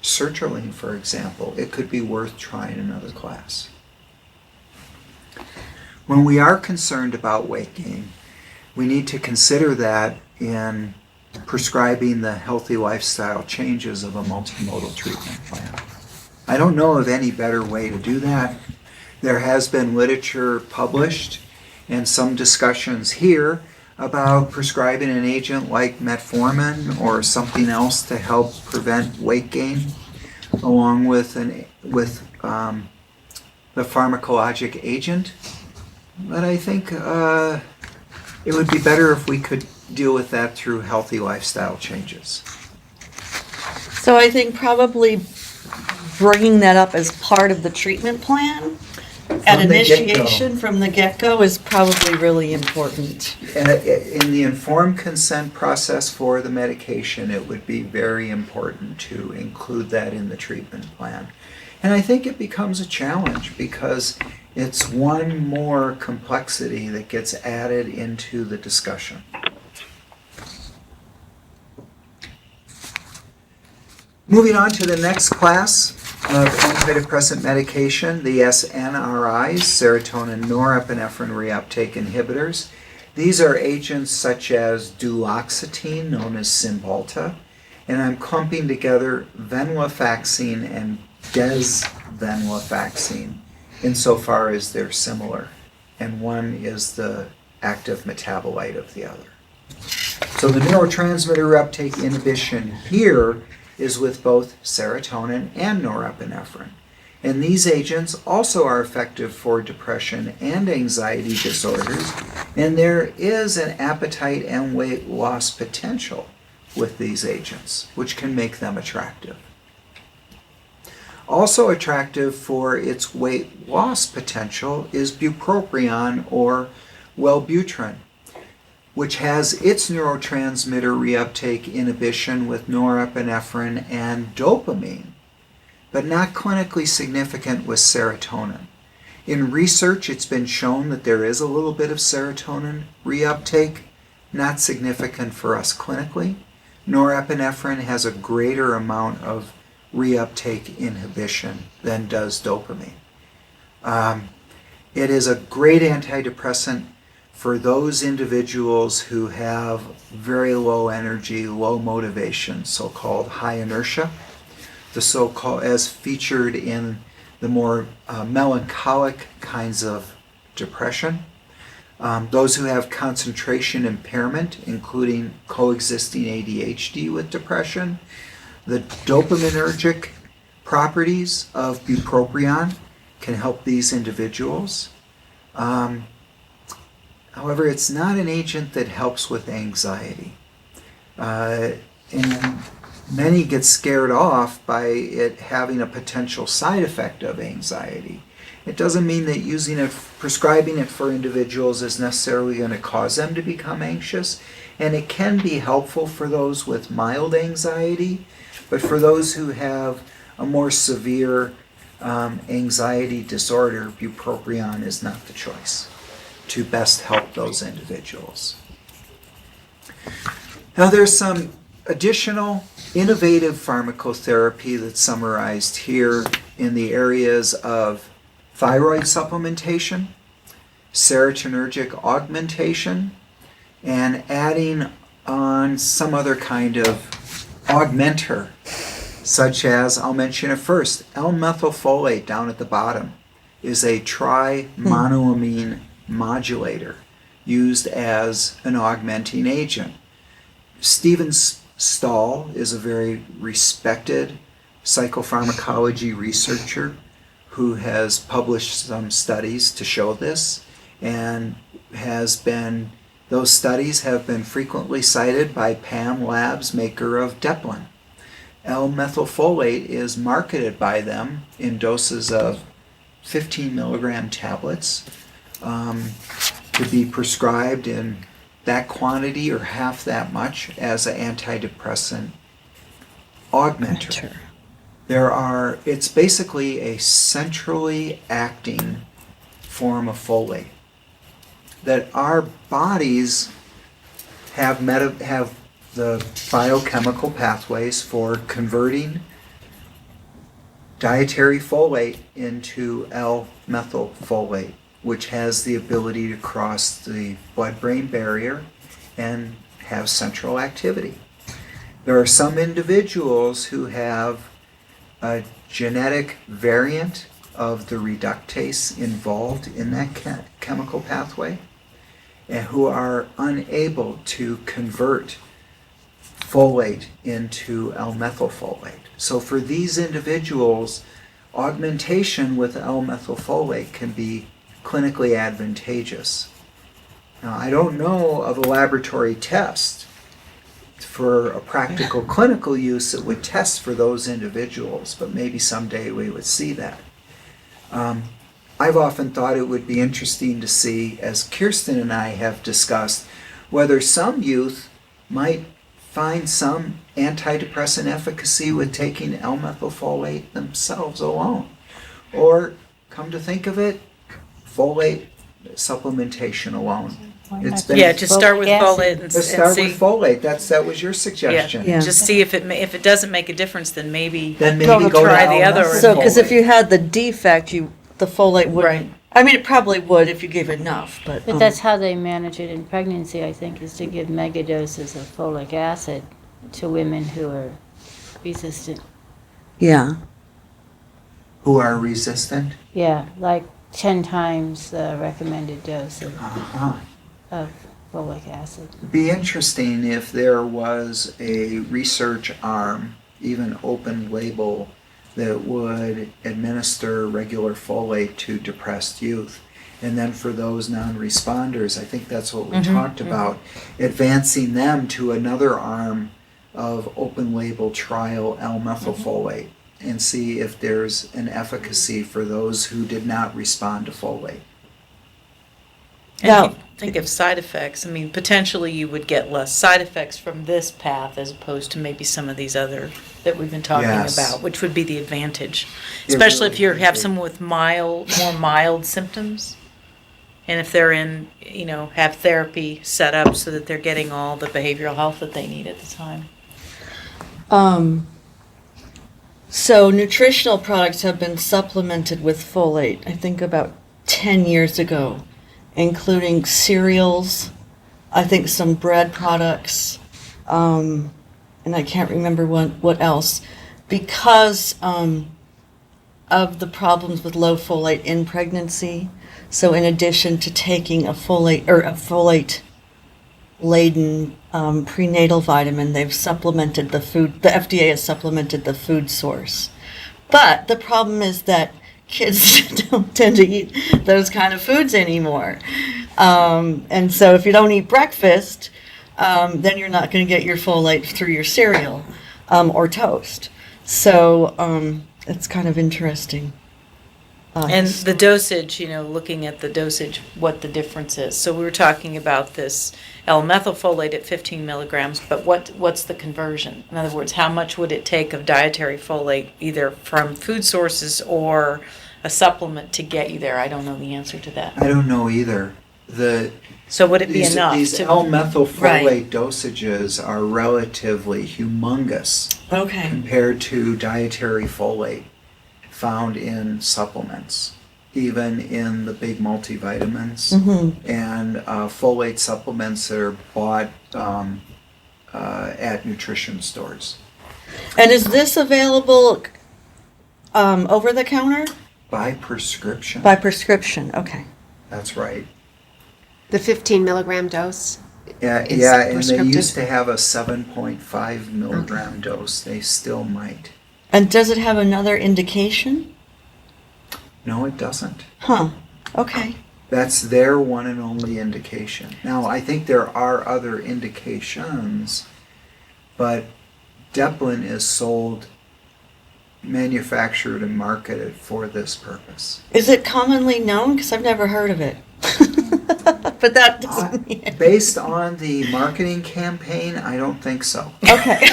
sertraline, for example. It could be worth trying another class. When we are concerned about weight gain, we need to consider that in prescribing the healthy lifestyle changes of a multimodal treatment plan. I don't know of any better way to do that. There has been literature published and some discussions here about prescribing an agent like metformin or something else to help prevent weight gain, along with the pharmacologic agent. But I think it would be better if we could deal with that through healthy lifestyle changes. So I think probably bringing that up as part of the treatment plan at From the initiation get-go. from the get-go is probably really important. In the informed consent process for the medication, it would be very important to include that in the treatment plan. And I think it becomes a challenge because it's one more complexity that gets added into the discussion. Moving on to the next class of antidepressant medication, the SNRIs, serotonin norepinephrine reuptake inhibitors. These are agents such as duloxetine, known as Cymbalta, and I'm clumping together venlafaxine and desvenlafaxine insofar as they're similar, and one is the active metabolite of the other. So the neurotransmitter reuptake inhibition here is with both serotonin and norepinephrine. And these agents also are effective for depression and anxiety disorders, and there is an appetite and weight loss potential with these agents, which can make them attractive. Also attractive for its weight loss potential is bupropion or Wellbutrin, which has its neurotransmitter reuptake inhibition with norepinephrine and dopamine, but not clinically significant with serotonin. In research, it's been shown that there is a little bit of serotonin reuptake, not significant for us clinically. Norepinephrine has a greater amount of reuptake inhibition than does dopamine. It is a great antidepressant for those individuals who have very low energy, low motivation, so-called high inertia, the so-called as featured in the more melancholic kinds of depression. Those who have concentration impairment, including coexisting ADHD with depression, the dopaminergic properties of bupropion can help these individuals. However, it's not an agent that helps with anxiety. And many get scared off by it having a potential side effect of anxiety. It doesn't mean that using it, prescribing it for individuals is necessarily going to cause them to become anxious, and it can be helpful for those with mild anxiety, but for those who have a more severe anxiety disorder, bupropion is not the choice to best help those individuals. Now there's some additional innovative pharmacotherapy that's summarized here in the areas of thyroid supplementation, serotonergic augmentation, and adding on some other kind of augmenter, such as, I'll mention it first, L-methylfolate down at the bottom is a tri-monoamine modulator used as an augmenting agent. Stephen Stahl is a very respected psychopharmacology researcher who has published some studies to show this, and those studies have been frequently cited by PAM Labs, maker of Deplin. L-methylfolate is marketed by them in doses of 15 milligram tablets to be prescribed in that quantity or half that much as an antidepressant augmenter. It's basically a centrally acting form of folate that our bodies have the biochemical pathways for converting dietary folate into L-methylfolate, which has the ability to cross the blood-brain barrier and have central activity. There are some individuals who have a genetic variant of the reductase involved in that chemical pathway and who are unable to convert folate into L-methylfolate. So for these individuals, augmentation with L-methylfolate can be clinically advantageous. Now, I don't know of a laboratory test for a practical clinical use that would test for those individuals, but maybe someday we would see that. I've often thought it would be interesting to see, as Kirsten and I have discussed, whether some youth might find some antidepressant efficacy with taking L-methylfolate themselves alone. Or, come to think of it, folate supplementation alone. Just start with folate and Let's start see. with folate. That was your suggestion. Yeah. Just see if it doesn't make a difference, then maybe Then maybe go go to try the other. L-methylfolate. So, because if you had the defect, the folate wouldn't. Right. I mean, it probably would if you gave enough, but. But that's how they manage it in pregnancy, I think, is to give megadoses of folic acid to women who are resistant. Yeah. Who are resistant? Yeah, like 10 times the recommended dose Uh-huh. of folic acid. It'd be interesting if there was a research arm, even open label, that would administer regular folate to depressed youth. And then for those non-responders, I think that's what we talked about, advancing them to another arm of open label trial L-methylfolate and see if there's an efficacy for those who did not respond to folate. Now, think of side effects. I mean, potentially you would get less side effects from this path as opposed to maybe some of these other that we've been talking Yes. about, which would be the advantage. It Especially really if you would have be. someone with more mild symptoms. And if they're have therapy set up so that they're getting all the behavioral health that they need at the time. So nutritional products have been supplemented with folate, I think about 10 years ago, including cereals, I think some bread products, and I can't remember what else, because of the problems with low folate in pregnancy. So in addition to taking a folate-laden prenatal vitamin, they've supplemented the food. The FDA has supplemented the food source. But the problem is that kids don't tend to eat those kind of foods anymore. And so if you don't eat breakfast, then you're not going to get your folate through your cereal or toast. So it's kind of interesting. And the dosage, looking at the dosage, what the difference is. So we were talking about this L-methylfolate at 15 milligrams, but what's the conversion? In other words, how much would it take of dietary folate, either from food sources or a supplement to get you there? I don't know the answer to that. I don't know either. So would it be enough? These to L-methylfolate dosages are relatively humongous Okay. compared to dietary folate found in supplements, even in the big multivitamins and folate supplements that are bought at nutrition stores. And is this available over the counter? By prescription. By prescription, okay. That's right. The 15 milligram dose? Yeah, is and they prescriptive? used to have a 7.5 milligram dose. They still might. And does it have another indication? No, it doesn't. Huh, okay. That's their one and only indication. Now, I think there are other indications, but Deplin is sold, manufactured, and marketed for this purpose. Is it commonly known? Because I've never heard of it. But that doesn't mean... Based on the marketing campaign, I don't think so. Okay.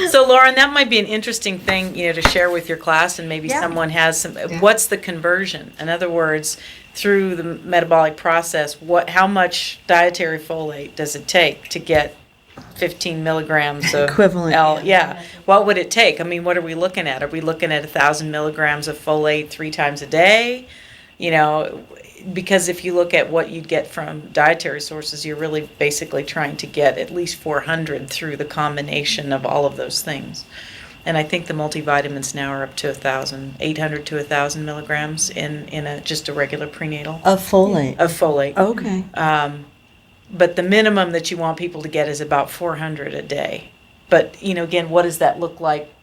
So Lauren, that might be an interesting thing, to share with your class, and maybe someone has some. What's the conversion? In other words, through the metabolic process, how much dietary folate does it take to get 15 milligrams of Equivalent. What would it take? I mean, what are we looking at? Are we looking at 1,000 milligrams of folate 3 times a day? Because if you look at what you'd get from dietary sources, you're really basically trying to get at least 400 through the combination of all of those things. And I think the multivitamins now are up to 800 to 1,000 milligrams in just a regular prenatal. Of folate? Of folate. Okay. But the minimum that you want people to get is about 400 a day. But, again, what does that look like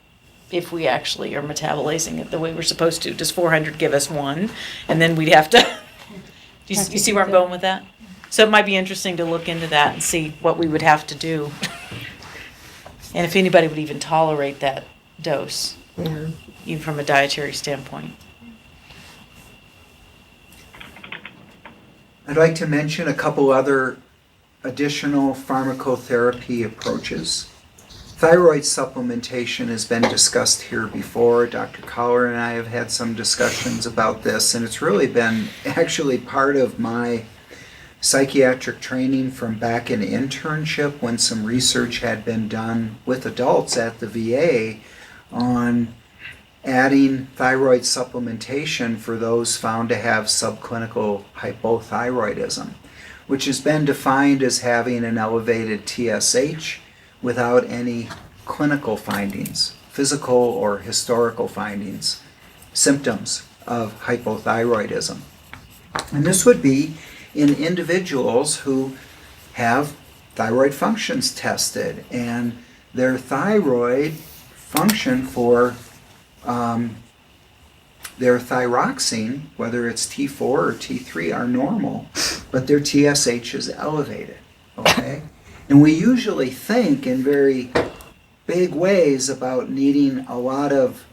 if we actually are metabolizing it the way we're supposed to? Does 400 give us 1? And then we'd have to... You see where I'm going with that? So it might be interesting to look into that and see what we would have to do. And if anybody would even tolerate that dose, even from a dietary standpoint. I'd like to mention a couple other additional pharmacotherapy approaches. Thyroid supplementation has been discussed here before. Dr. Collar and I have had some discussions about this, and it's really been actually part of my psychiatric training from back in internship when some research had been done with adults at the VA on adding thyroid supplementation for those found to have subclinical hypothyroidism, which has been defined as having an elevated TSH without any clinical findings, physical or historical findings, symptoms of hypothyroidism. And this would be in individuals who have thyroid functions tested, and their thyroid function for their thyroxine, whether it's T4 or T3, are normal, but their TSH is elevated, okay? And we usually think in very big ways about needing a lot of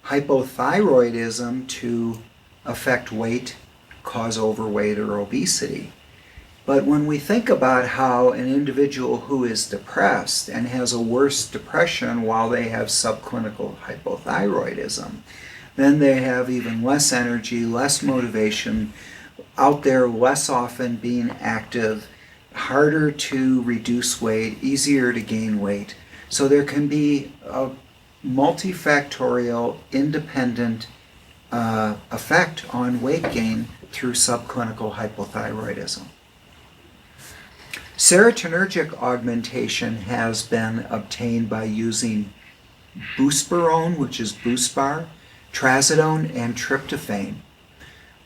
hypothyroidism to affect weight, cause overweight or obesity. But when we think about how an individual who is depressed and has a worse depression while they have subclinical hypothyroidism, then they have even less energy, less motivation, out there less often being active, harder to reduce weight, easier to gain weight. So there can be a multifactorial, independent effect on weight gain through subclinical hypothyroidism. Serotonergic augmentation has been obtained by using buspirone, which is Buspar, trazodone, and tryptophan.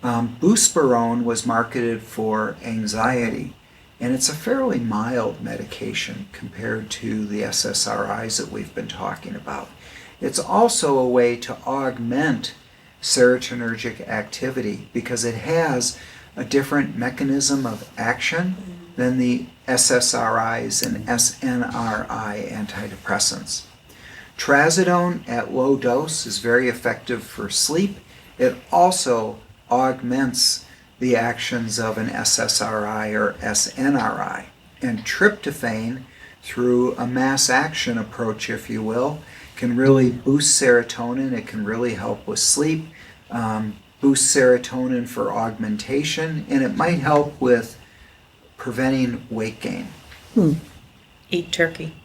Buspirone was marketed for anxiety, and it's a fairly mild medication compared to the SSRIs that we've been talking about. It's also a way to augment serotonergic activity because it has a different mechanism of action than the SSRIs and SNRI antidepressants. Trazodone at low dose is very effective for sleep. It also augments the actions of an SSRI or SNRI. And tryptophan, through a mass action approach, if you will, can really boost serotonin. It can really help with sleep, boost serotonin for augmentation, and it might help with preventing weight gain. Eat turkey.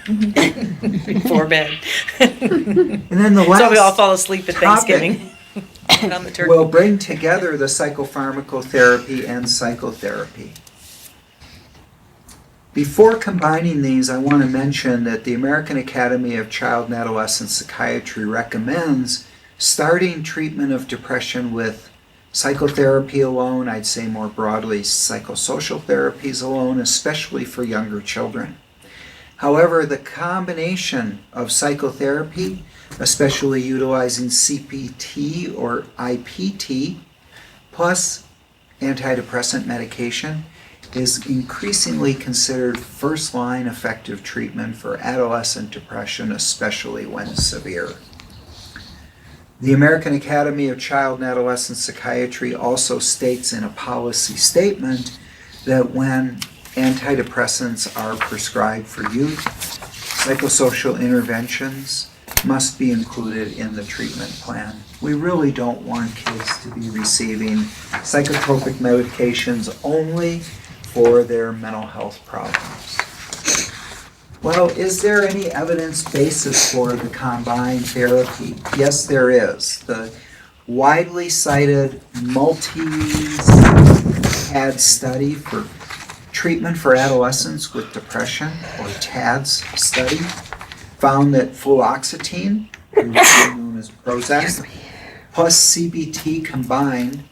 Before bed. And then the last So we all fall asleep at topic Thanksgiving. On the turkey. will bring together the psychopharmacotherapy and psychotherapy. Before combining these, I want to mention that the American Academy of Child and Adolescent Psychiatry recommends starting treatment of depression with psychotherapy alone, I'd say more broadly psychosocial therapies alone, especially for younger children. However, the combination of psychotherapy, especially utilizing CPT or IPT, plus antidepressant medication, is increasingly considered first-line effective treatment for adolescent depression, especially when severe. The American Academy of Child and Adolescent Psychiatry also states in a policy statement that when antidepressants are prescribed for youth, psychosocial interventions must be included in the treatment plan. We really don't want kids to be receiving psychotropic medications only for their mental health problems. Well, is there any evidence basis for the combined therapy? Yes, there is. The widely cited multi-TAD study for treatment for adolescents with depression, or TADS study, found that fluoxetine, known as Prozac, plus CBT combined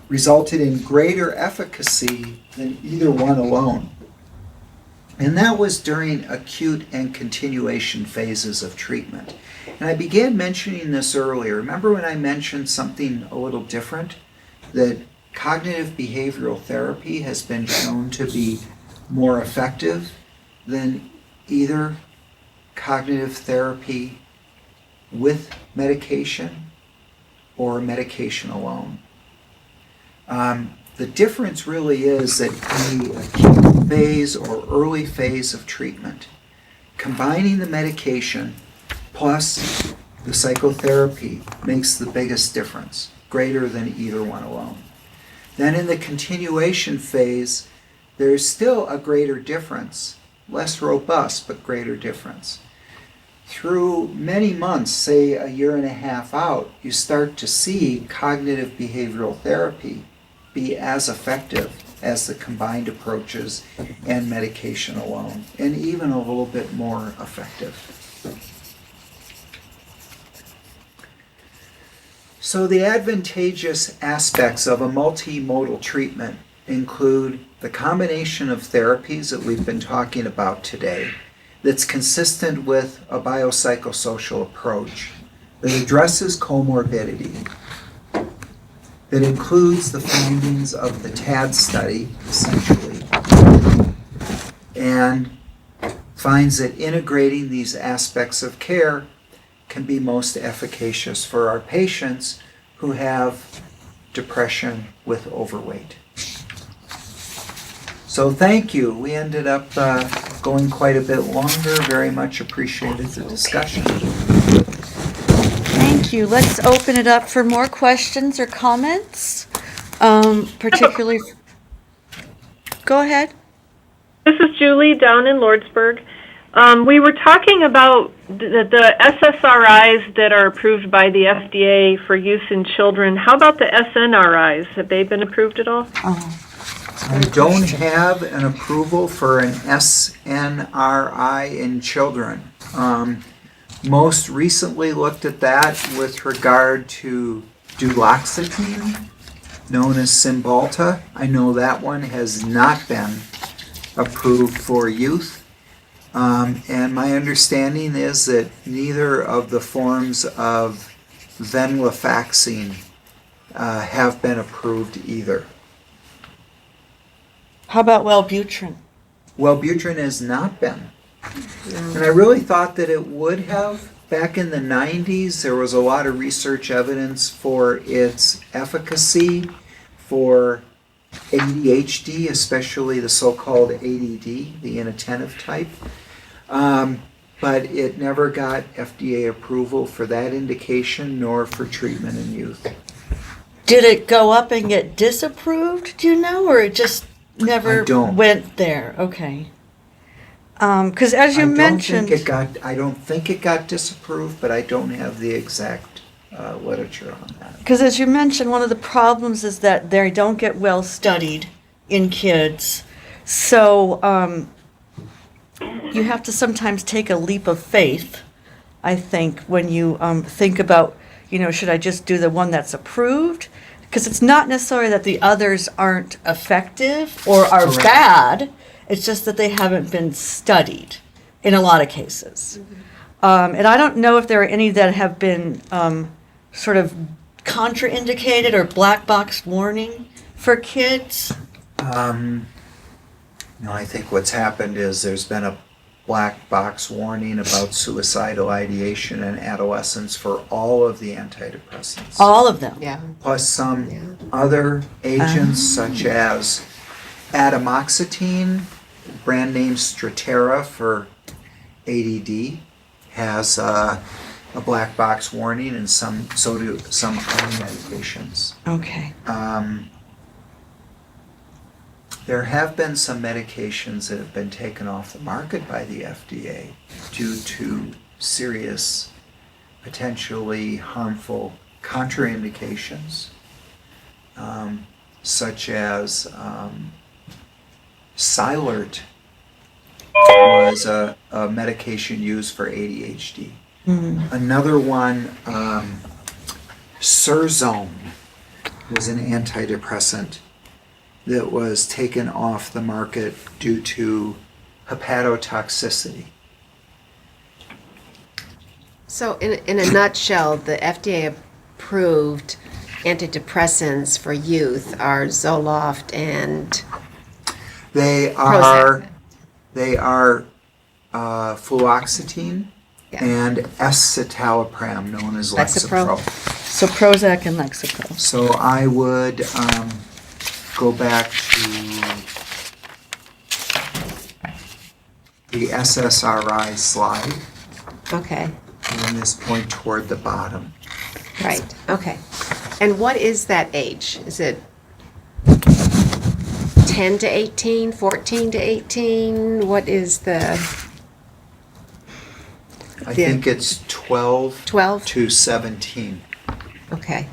resulted in greater efficacy than either one alone. And that was during acute and continuation phases of treatment. And I began mentioning this earlier. Remember when I mentioned something a little different? That cognitive behavioral therapy has been shown to be more effective than either cognitive therapy with medication or medication alone. The difference really is that in the acute phase or early phase of treatment, combining the medication plus the psychotherapy makes the biggest difference, greater than either one alone. Then in the continuation phase, there's still a greater difference, less robust, but greater difference. Through many months, say a year and a half out, you start to see cognitive behavioral therapy be as effective as the combined approaches and medication alone, and even a little bit more effective. So the advantageous aspects of a multimodal treatment include the combination of therapies that we've been talking about today that's consistent with a biopsychosocial approach that addresses comorbidity, that includes the findings of the TAD study, essentially, and finds that integrating these aspects of care can be most efficacious for our patients who have depression with overweight. So thank you. We ended up going quite a bit longer. Very much appreciated the discussion. Thank you. Let's open it up for more questions or comments, particularly. Go ahead. This is Julie down in Lordsburg. We were talking about the SSRIs that are approved by the FDA for use in children. How about the SNRIs? Have they been approved at all? I don't have an approval for an SNRI in children. Most recently looked at that with regard to duloxetine, known as Cymbalta. I know that one has not been approved for youth. And my understanding is that neither of the forms of venlafaxine have been approved either. How about Wellbutrin? Wellbutrin has not been. And I really thought that it would have. Back in the 90s, there was a lot of research evidence for its efficacy for ADHD, especially the so-called ADD, the inattentive type. But it never got FDA approval for that indication nor for treatment in youth. Did it go up and get disapproved, do you know, or it just never I don't. went there? Okay. Because as you mentioned, I don't think it got disapproved, but I don't have the exact literature on that. because as you mentioned, one of the problems is that they don't get well studied in kids. So you have to sometimes take a leap of faith, I think, when you think about, should I just do the one that's approved? Because it's not necessarily that the others aren't effective or are Correct. bad. It's just that they haven't been studied in a lot of cases. And I don't know if there are any that have been sort of contraindicated or black box warning for kids. No, I think what's happened is there's been a black box warning about suicidal ideation in adolescents for all of the antidepressants. All of them. Yeah. Plus some other agents such as atomoxetine, brand name Strattera for ADD, has a black box warning, and so do some other medications. Okay. There have been some medications that have been taken off the market by the FDA due to serious, potentially harmful contraindications, such as Cylert was a medication used for ADHD. Another one, Surzone, was an antidepressant that was taken off the market due to hepatotoxicity. So in a nutshell, the FDA approved antidepressants for youth are Zoloft and They are fluoxetine and escitalopram, known as Lexapro. Lexapro. So Prozac and Lexapro. So I would go back to the SSRI slide okay, and this point toward the bottom. right, okay. And what is that age? Is it 10 to 18, 14 to 18? What is the I think it's 12 12? to 17. Okay.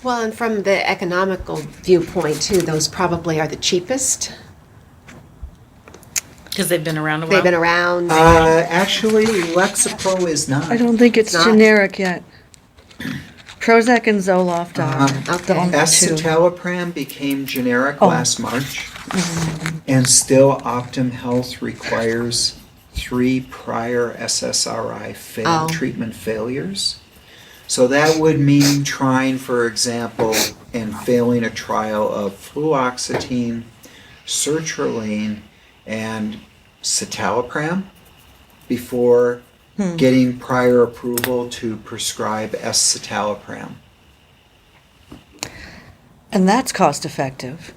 Well, and from the economical viewpoint too, those probably are the cheapest. Because they've been around a while. They've been around. Actually, Lexapro is not. I don't think it's Not? generic yet. Prozac and Zoloft are the Okay. only two. Escitalopram became generic Oh. last March, and still Optum Health requires 3 prior SSRI Oh. treatment failures. So that would mean trying, for example, and failing a trial of fluoxetine, sertraline, and citalopram before getting prior approval to prescribe escitalopram. And that's cost effective.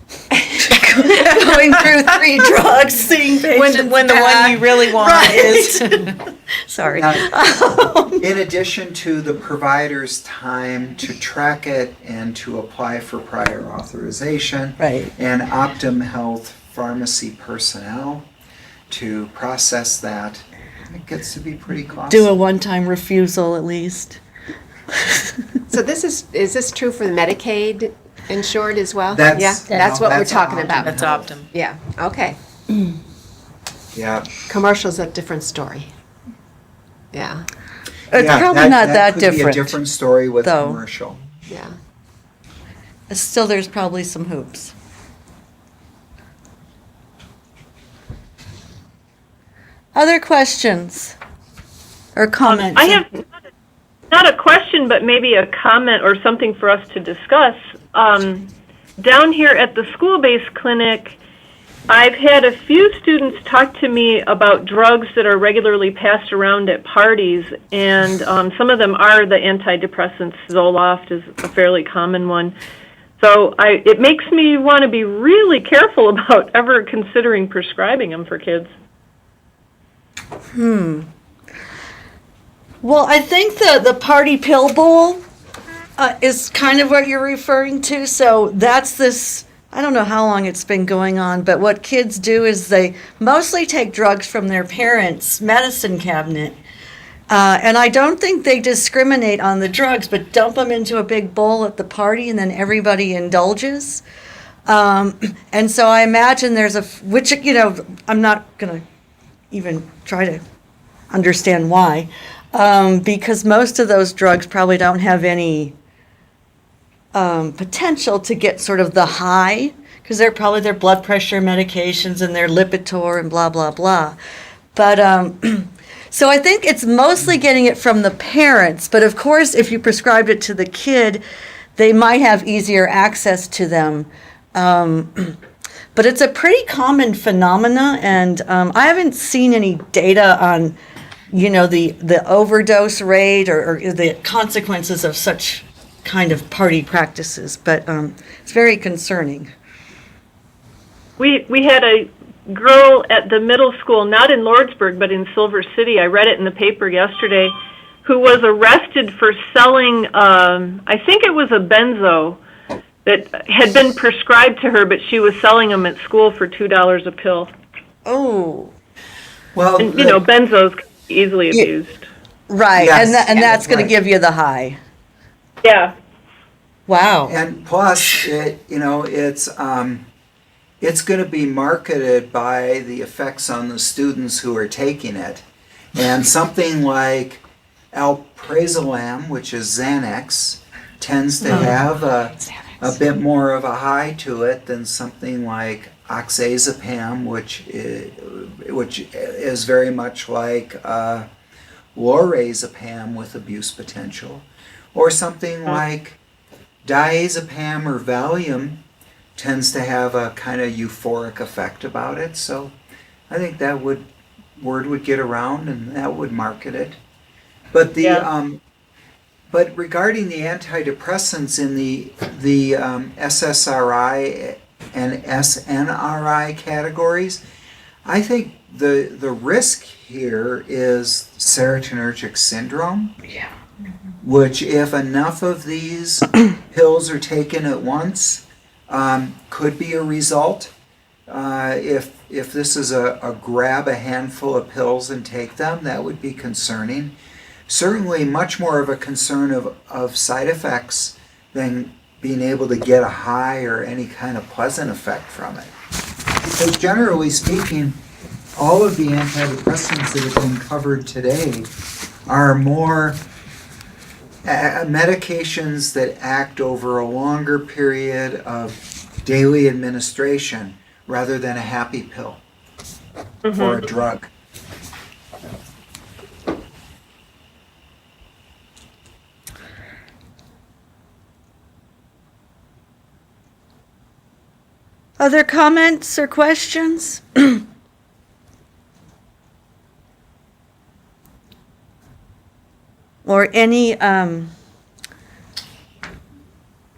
Going through 3 drugs, seeing patients When the one you really want Right. is. Sorry. Now, in addition to the provider's time to track it and to apply for prior authorization, Right. and Optum Health pharmacy personnel to process that, it gets to be pretty costly. Do a one-time refusal at least. So is this true for the Medicaid insured as well? That's- Yeah, that's what we're that's talking Optum about. That's Optum. Yeah, okay. Yeah. Commercial's a different story. Yeah, It's Yeah, probably not that could different. be a different story with though. commercial. yeah. Still, there's probably some hoops. Other questions or comments? I have not a question, but maybe a comment or something for us to discuss. Down here at the school-based clinic, I've had a few students talk to me about drugs that are regularly passed around at parties, and some of them are the antidepressants. Zoloft is a fairly common one. So it makes me want to be really careful about ever considering prescribing them for kids. Well, I think the party pill bowl is kind of what you're referring to. So that's this, I don't know how long it's been going on, but what kids do is they mostly take drugs from their parents' medicine cabinet. And I don't think they discriminate on the drugs, but dump them into a big bowl at the party and then everybody indulges. And so I imagine there's which, I'm not going to even try to understand why, because most of those drugs probably don't have any potential to get sort of the high, because they're probably their blood pressure medications and their Lipitor and blah, blah, blah. But so I think it's mostly getting it from the parents, but of course, if you prescribed it to the kid, they might have easier access to them. But it's a pretty common phenomena, and I haven't seen any data on, the overdose rate or the consequences of such kind of party practices, but it's very concerning. We had a girl at the middle school, not in Lordsburg, but in Silver City. I read it in the paper yesterday, who was arrested for selling, I think it was a benzo that had been prescribed to her, but she was selling them at school for $2 a pill. Oh. Well, And, benzos can be easily abused. Right, Yes, and that's going right. to give you the high. Yeah. Wow. And plus, it's going to be marketed by the effects on the students who are taking it. And something like alprazolam, which is Xanax, tends to have a bit more of a high to it than something like oxazepam, which is very much like lorazepam with abuse potential, or something like diazepam or Valium tends to have a kind of euphoric effect about it. So I think that word would get around and that would market it. But but regarding the antidepressants in the SSRI and SNRI categories, I think the risk here is serotonergic syndrome. Yeah. Which, if enough of these pills are taken at once, could be a result. If this is a grab a handful of pills and take them, that would be concerning. Certainly much more of a concern of side effects than being able to get a high or any kind of pleasant effect from it. Because generally speaking, all of the antidepressants that have been covered today are more medications that act over a longer period of daily administration rather than a happy pill or a drug. Other comments or questions? Or any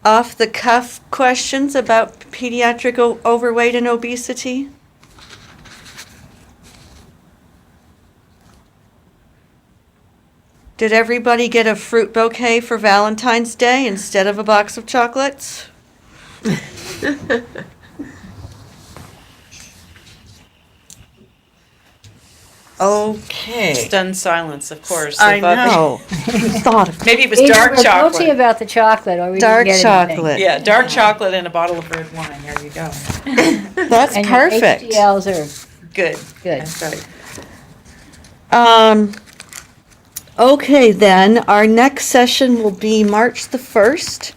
off-the-cuff questions about pediatric overweight and obesity? Did everybody get a fruit bouquet for Valentine's Day instead of a box of chocolates? Okay. Stunned silence, of course. I They thought they- know. Thought of Maybe it was Either dark we're guilty chocolate. about the chocolate, or we dark didn't get anything. chocolate. Yeah, dark chocolate and a bottle of red wine. There you go. That's And perfect. your HDLs are Good. good. That's right. Okay, then, our next session will be March the 1st,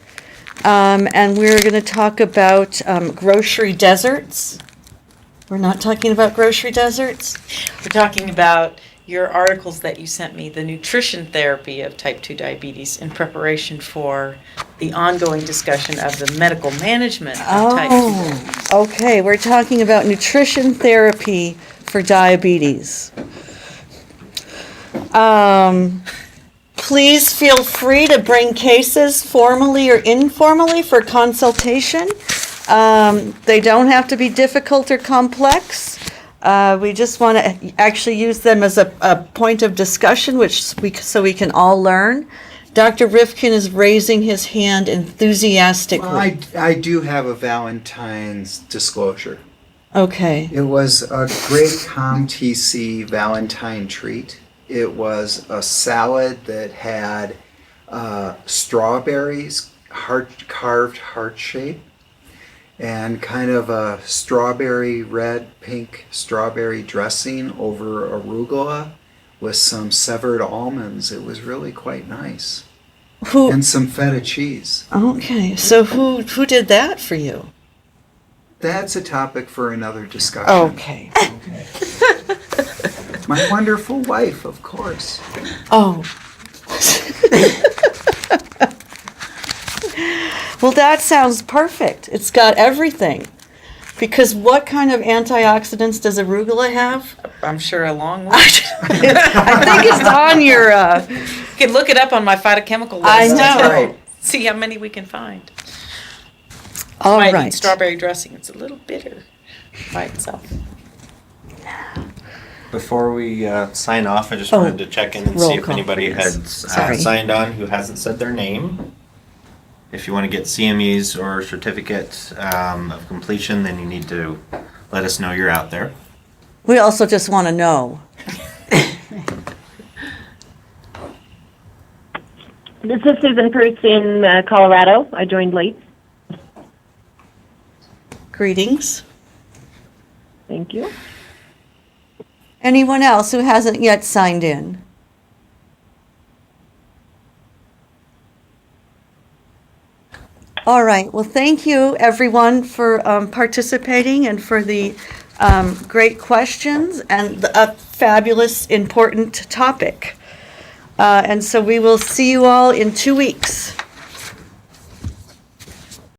and we're going to talk about grocery deserts. We're not talking about grocery deserts? We're talking about your articles that you sent me, the nutrition therapy of type 2 diabetes in preparation for the ongoing discussion of the medical management of type 2 diabetes. Oh, okay, we're talking about nutrition therapy for diabetes. Please feel free to bring cases formally or informally for consultation. They don't have to be difficult or complex. We just want to actually use them as a point of discussion, so we can all learn. Dr. Rifkin is raising his hand enthusiastically. Well, I do have a Valentine's disclosure. Okay. It was a great COMM-TC Valentine treat. It was a salad that had strawberries, carved heart shape, and kind of a strawberry pink strawberry dressing over arugula with some severed almonds. It was really quite nice. And some feta cheese. Okay, so who did that for you? That's a topic for another discussion. Okay. My wonderful wife, of course. Oh. Well, that sounds perfect. It's got everything. Because what kind of antioxidants does arugula have? I'm sure a long list. I think it's on your... You can look it up on my phytochemical list. I know. Right. See how many we can find. All Might right. eat strawberry dressing. It's a little bitter by itself. Before we sign off, I just wanted to check in and roll see if call, anybody please. had Sorry. signed on who hasn't said their name. If you want to get CMEs or certificate of completion, then you need to let us know you're out there. We also just want to know. This is Susan Prutz in Colorado. I joined late. Greetings. Thank you. Anyone else who hasn't yet signed in? All right. Well, thank you, everyone, for participating and for the great questions and a fabulous, important topic. And so we will see you all in 2 weeks.